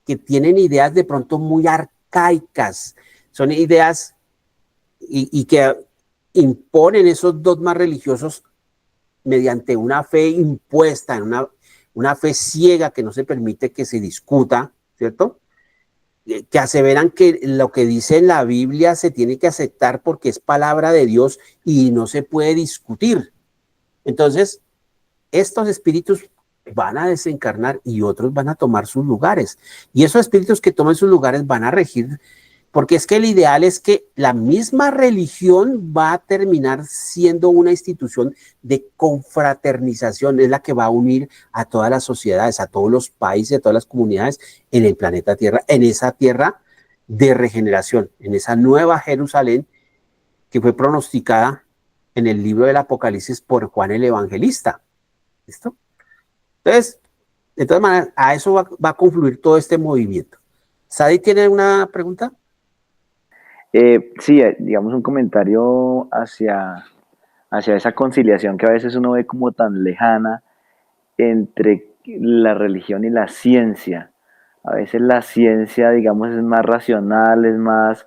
que tienen ideas de pronto muy arcaicas, son ideas y que imponen esos dogmas religiosos mediante una fe impuesta, una fe ciega que no se permite que se discuta, ¿cierto? Que aseveran que lo que dice la Biblia se tiene que aceptar porque es palabra de Dios y no se puede discutir. Entonces, estos espíritus van a desencarnar y otros van a tomar sus lugares. Y esos espíritus que toman sus lugares van a regir, porque es que el ideal es que la misma religión va a terminar siendo una institución de confraternización, es la que va a unir a todas las sociedades, a todos los países, a todas las comunidades en el planeta Tierra, en esa tierra de regeneración, en esa nueva Jerusalén que fue pronosticada en el libro del Apocalipsis por Juan el Evangelista. ¿Listo? Entonces, de todas maneras, a eso va a confluir todo este movimiento. ¿Sadi tiene una pregunta? Sí, digamos un comentario hacia esa conciliación que a veces uno ve como tan lejana entre la religión y la ciencia. A veces la ciencia, digamos, es más racional, es más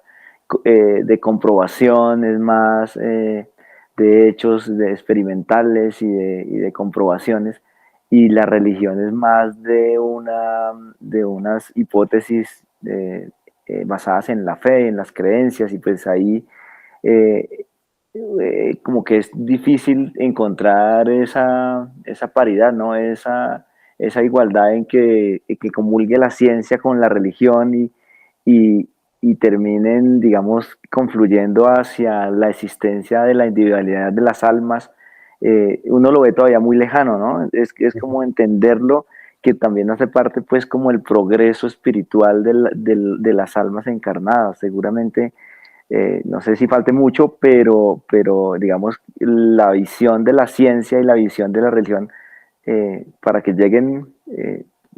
de comprobación, es más de hechos experimentales y de comprobaciones, y la religión es más de unas hipótesis basadas en la fe, en las creencias, y pues ahí como que es difícil encontrar esa paridad, ¿no? Esa igualdad en que comulgue la ciencia con la religión y terminen, digamos, confluyendo hacia la existencia de la individualidad de las almas. Uno lo ve todavía muy lejano, ¿no? Es como entenderlo, que también hace parte, pues, como el progreso espiritual de las almas encarnadas. Seguramente, no sé si falte mucho, pero digamos, la visión de la ciencia y la visión de la religión, para que lleguen,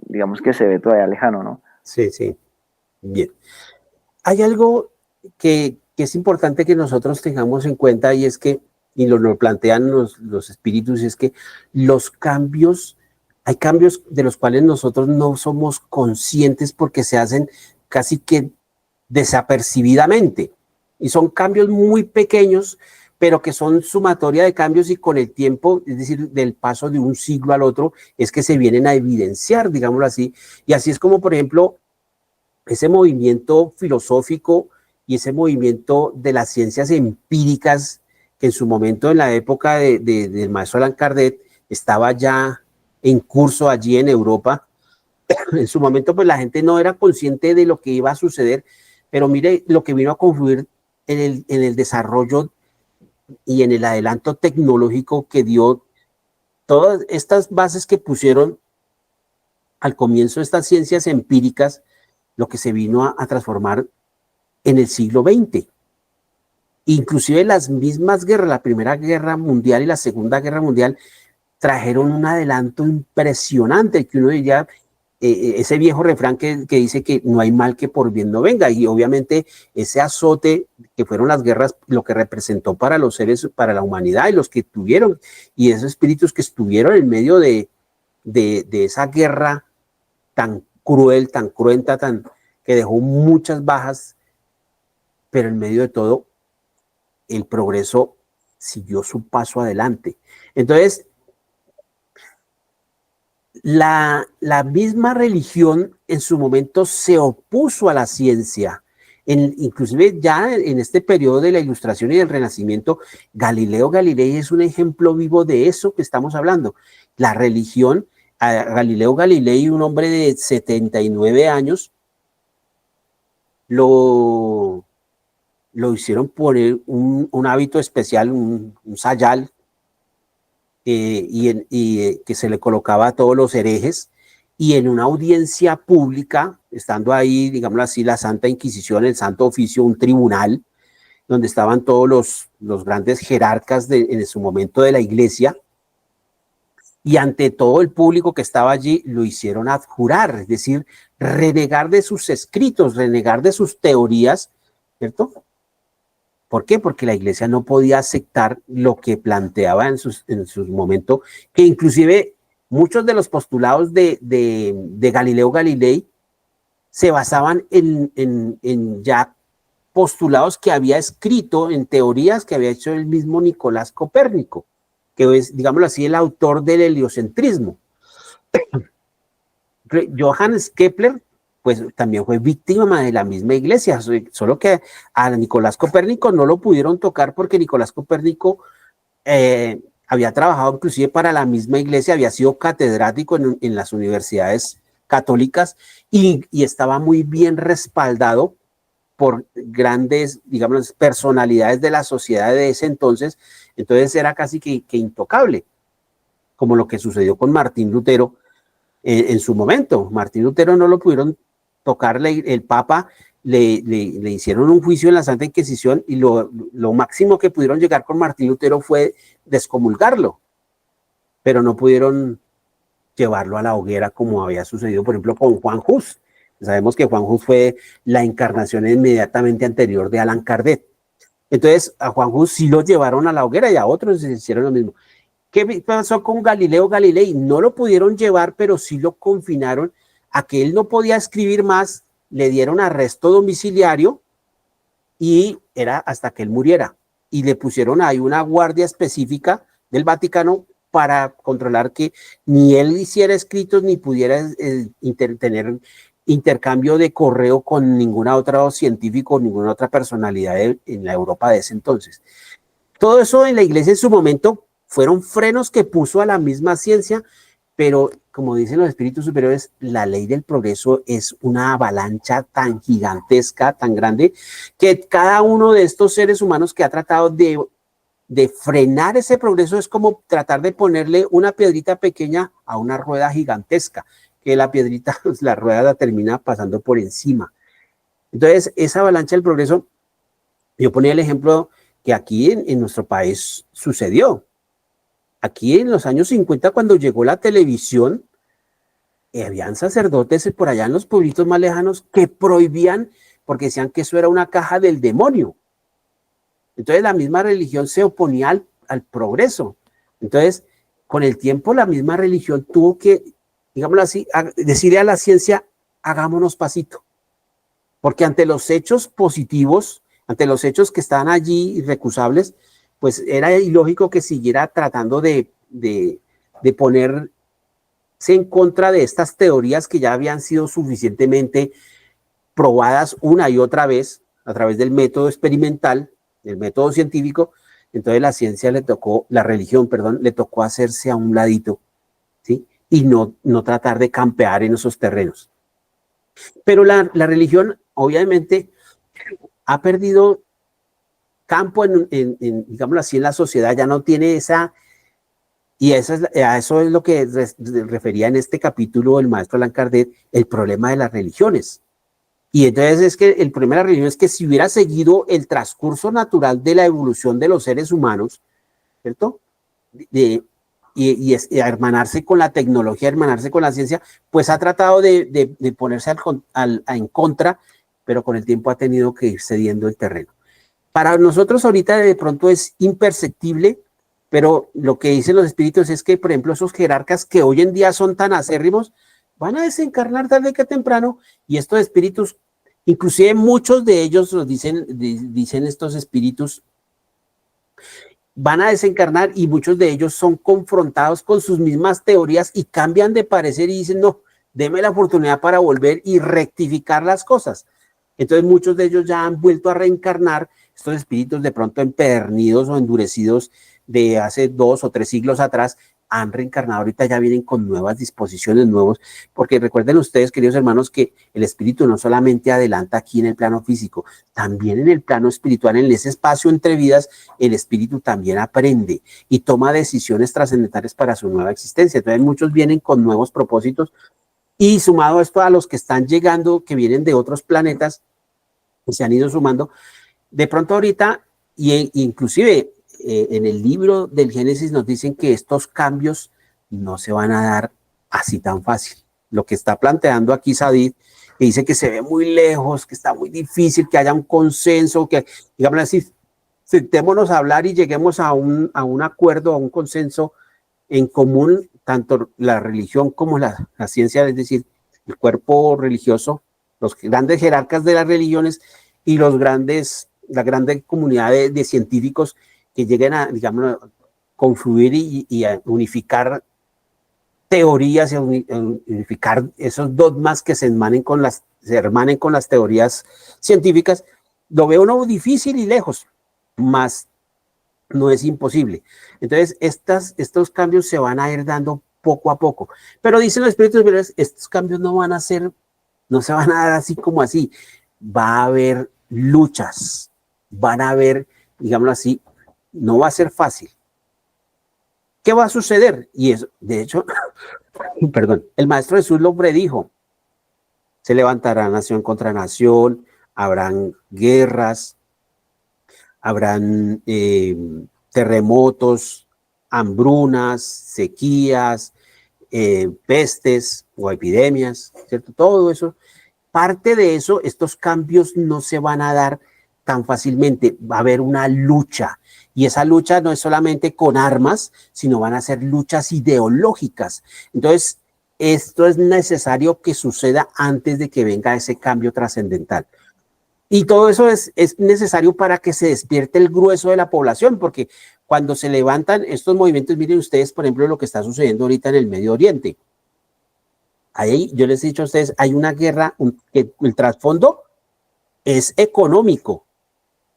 digamos que se ve todavía lejano, ¿no? Sí, sí. Bien. Hay algo que es importante que nosotros tengamos en cuenta, y es que, y lo plantean los espíritus, y es que hay cambios de los cuales nosotros no somos conscientes porque se hacen casi que desapercibidamente. Y son cambios muy pequeños, pero que son sumatoria de cambios y con el tiempo, es decir, del paso de un siglo al otro, es que se vienen a evidenciar, digámoslo así. Y así es como, por ejemplo, ese movimiento filosófico y ese movimiento de las ciencias empíricas, que en su momento, en la época del maestro Allan Kardec, estaba ya en curso allí en Europa. En su momento, pues la gente no era consciente de lo que iba a suceder, pero mire lo que vino a confluir en el desarrollo y en el adelanto tecnológico que dio todas estas bases que pusieron al comienzo de estas ciencias empíricas, lo que se vino a transformar en el siglo XX. Inclusive las mismas guerras, la Primera Guerra Mundial y la Segunda Guerra Mundial, trajeron un adelanto impresionante, que uno diría, ese viejo refrán que dice que no hay mal que por bien no venga, y obviamente ese azote que fueron las guerras, lo que representó para los seres, para la humanidad y los que tuvieron, y esos espíritus que estuvieron en medio de esa guerra tan cruel, tan cruenta, que dejó muchas bajas, pero en medio de todo, el progreso siguió su paso adelante. Entonces, la misma religión en su momento se opuso a la ciencia. Inclusive ya en este periodo de la Ilustración y del Renacimiento, Galileo Galilei es un ejemplo vivo de eso que estamos hablando. La religión, a Galileo Galilei, un hombre de 79 años, lo hicieron poner un hábito especial, un sayal, que se le colocaba a todos los herejes, y en una audiencia pública, estando ahí, digámoslo así, la Santa Inquisición, el Santo Oficio, un tribunal, donde estaban todos los grandes jerarcas en su momento de la iglesia, y ante todo el público que estaba allí, lo hicieron abjurar, es decir, renegar de sus escritos, renegar de sus teorías, ¿cierto? ¿Por qué? Porque la iglesia no podía aceptar lo que planteaba en sus momentos, que inclusive muchos de los postulados de Galileo Galilei se basaban en ya postulados que había escrito, en teorías que había hecho el mismo Nicolás Copérnico, que es, digámoslo así, el autor del heliocentrismo. Johannes Kepler, pues también fue víctima de la misma iglesia, solo que a Nicolás Copérnico no lo pudieron tocar porque Nicolás Copérnico había trabajado inclusive para la misma iglesia, había sido catedrático en las universidades católicas y estaba muy bien respaldado por grandes, digamos, personalidades de la sociedad de ese entonces era casi que intocable, como lo que sucedió con Martín Lutero en su momento. Martín Lutero no lo pudieron tocarle, el Papa le hicieron un juicio en la Santa Inquisición y lo máximo que pudieron llegar con Martín Lutero fue descomulgarlo, pero no pudieron llevarlo a la hoguera como había sucedido, por ejemplo, con Juan Hus. Sabemos que Juan Hus fue la encarnación inmediatamente anterior de Allan Kardec. Entonces, a Juan Hus sí lo llevaron a la hoguera y a otros se hicieron lo mismo. ¿Qué pasó con Galileo Galilei? No lo pudieron llevar, pero sí lo confinaron a que él no podía escribir más, le dieron arresto domiciliario y era hasta que él muriera. Y le pusieron ahí una guardia específica del Vaticano para controlar que ni él hiciera escritos ni pudiera tener intercambio de correo con ninguna otra científico, ninguna otra personalidad en la Europa de ese entonces. Todo eso en la iglesia en su momento fueron frenos que puso a la misma ciencia, pero como dicen los espíritus superiores, la ley del progreso es una avalancha tan gigantesca, tan grande, que cada uno de estos seres humanos que ha tratado de frenar ese progreso es como tratar de ponerle una piedrita pequeña a una rueda gigantesca, que la piedrita, la rueda la termina pasando por encima. Entonces, esa avalancha del progreso, yo ponía el ejemplo que aquí en nuestro país sucedió. Aquí en los años 50, cuando llegó la televisión, habían sacerdotes por allá en los pueblitos más lejanos que prohibían, porque decían que eso era una caja del demonio. Entonces la misma religión se oponía al progreso. Entonces, con el tiempo, la misma religión tuvo que, digámoslo así, decirle a la ciencia, hagámonos pasito. Porque ante los hechos positivos, ante los hechos que están allí irrecusables, pues era ilógico que siguiera tratando de ponerse en contra de estas teorías que ya habían sido suficientemente probadas una y otra vez a través del método experimental, del método científico. Entonces la religión, le tocó hacerse a un ladito, ¿sí? Y no tratar de campear en esos terrenos. Pero la religión, obviamente, ha perdido campo digámoslo así, en la sociedad, ya no tiene esa, y a eso es lo que refería en este capítulo el maestro Allan Kardec, el problema de las religiones. Y entonces es que el problema de la religión es que si hubiera seguido el transcurso natural de la evolución de los seres humanos, ¿cierto? Y a hermanarse con la tecnología, hermanarse con la ciencia, pues ha tratado de ponerse en contra, pero con el tiempo ha tenido que ir cediendo el terreno. Para nosotros ahorita de pronto es imperceptible, pero lo que dicen los espíritus es que, por ejemplo, esos jerarcas que hoy en día son tan acérrimos, van a desencarnar tarde que temprano, y estos espíritus, inclusive muchos de ellos nos dicen estos espíritus, van a desencarnar y muchos de ellos son confrontados con sus mismas teorías y cambian de parecer y dicen, no, deme la oportunidad para volver y rectificar las cosas. Entonces muchos de ellos ya han vuelto a reencarnar, estos espíritus de pronto empedernidos o endurecidos de hace 2 o 3 siglos atrás, han reencarnado, ahorita ya vienen con nuevas disposiciones, nuevos, porque recuerden ustedes, queridos hermanos, que el espíritu no solamente adelanta aquí en el plano físico, también en el plano espiritual, en ese espacio entre vidas, el espíritu también aprende y toma decisiones trascendentales para su nueva existencia. Entonces muchos vienen con nuevos propósitos, y sumado esto a los que están llegando, que vienen de otros planetas, que se han ido sumando, de pronto ahorita, inclusive en el libro del Génesis nos dicen que estos cambios no se van a dar así tan fácil. Lo que está planteando aquí Sadid, que dice que se ve muy lejos, que está muy difícil, que haya un consenso, que, digamos así, sentémonos a hablar y lleguemos a un acuerdo, a un consenso en común, tanto la religión como la ciencia, es decir, el cuerpo religioso, los grandes jerarcas de las religiones y la grande comunidad de científicos que lleguen a, digamos, confluir y a unificar teorías y a unificar esos dogmas que se hermanen con las teorías científicas. Lo veo uno difícil y lejos, más no es imposible. Entonces, estos cambios se van a ir dando poco a poco. Pero dicen los espíritus superiores, estos cambios no se van a dar así como así. Va a haber luchas, van a haber, digámoslo así, no va a ser fácil. ¿Qué va a suceder? Y eso, de hecho, perdón, el Maestro Jesús lo predijo. Se levantará nación contra nación, habrán guerras, habrán terremotos, hambrunas, sequías, pestes o epidemias, ¿cierto? Todo eso. Parte de eso, estos cambios no se van a dar tan fácilmente. Va a haber una lucha. Y esa lucha no es solamente con armas, sino van a ser luchas ideológicas. Entonces, esto es necesario que suceda antes de que venga ese cambio trascendental. Y todo eso es necesario para que se despierte el grueso de la población, porque cuando se levantan estos movimientos, miren ustedes, por ejemplo, lo que está sucediendo ahorita en el Medio Oriente. Ahí, yo les he dicho a ustedes, hay una guerra, el trasfondo es económico,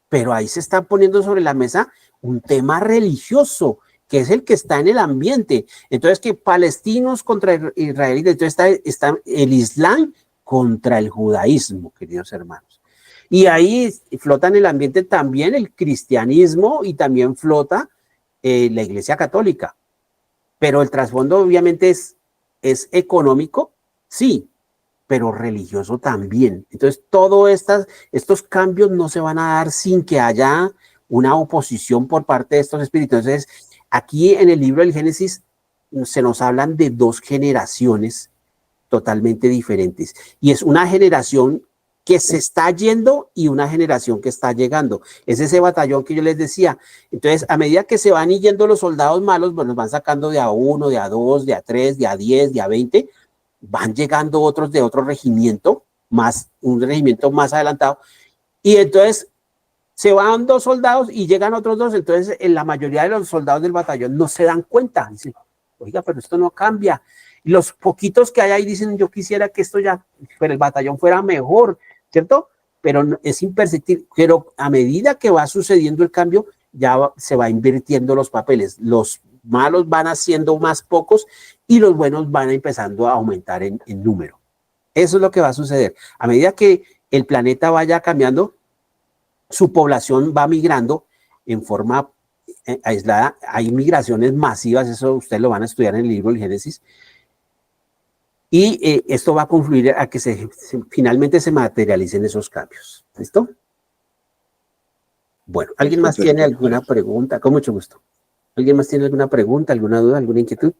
pero ahí se está poniendo sobre la mesa un tema religioso, que es el que está en el ambiente. Entonces, que palestinos contra israelíes, entonces está el Islam contra el judaísmo, queridos hermanos. Y ahí flota en el ambiente también el cristianismo y también flota la Iglesia Católica. Pero el trasfondo obviamente es económico, sí, pero religioso también. Entonces, todos estos cambios no se van a dar sin que haya una oposición por parte de estos espíritus. Entonces, aquí en el libro del Génesis se nos hablan de 2 generaciones totalmente diferentes. Y es una generación que se está yendo y una generación que está llegando. Es ese batallón que yo les decía. Entonces, a medida que se van yendo los soldados malos, bueno, los van sacando de a 1, de a 2, de a 3, de a 10, de a 20, van llegando otros de otro regimiento, un regimiento más adelantado, y entonces Se van 2 soldados y llegan otros 2, entonces la mayoría de los soldados del batallón no se dan cuenta. Dicen, oiga, pero esto no cambia. Y los poquitos que hay ahí dicen, yo quisiera que esto ya, pero el batallón fuera mejor, ¿cierto? Pero es imperceptible. Pero a medida que va sucediendo el cambio, se va invirtiendo los papeles. Los malos van haciendo más pocos y los buenos van empezando a aumentar en número. Eso es lo que va a suceder. A medida que el planeta vaya cambiando, su población va migrando en forma aislada. Hay migraciones masivas, eso ustedes lo van a estudiar en el libro del Génesis. Y esto va a confluir a que finalmente se materialicen esos cambios. ¿Listo? Bueno, ¿alguien más tiene alguna pregunta? Con mucho gusto. ¿Alguien más tiene alguna pregunta, alguna duda, alguna inquietud?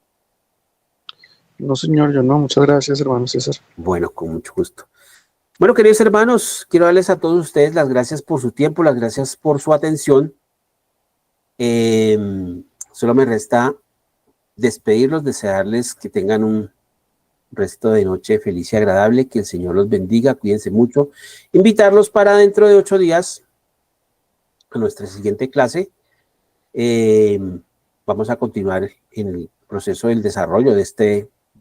No, señor, yo no. Muchas gracias, hermano César. Bueno, con mucho gusto. Bueno, queridos hermanos, quiero darles a todos ustedes las gracias por su tiempo, las gracias por su atención. Solo me resta despedirlos, desearles que tengan un resto de noche feliz y agradable, que el Señor los bendiga, cuídense mucho. Invitarlos para dentro de 8 días a nuestra siguiente clase. Vamos a continuar en el proceso del desarrollo de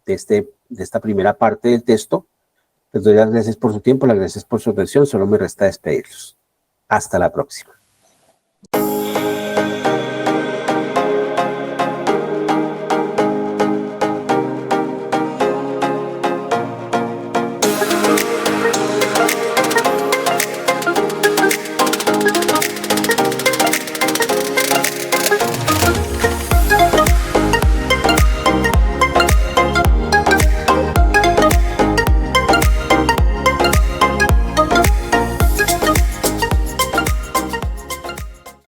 esta primera parte del texto. Les doy las gracias por su tiempo, las gracias por su atención. Solo me resta despedirlos. Hasta la próxima.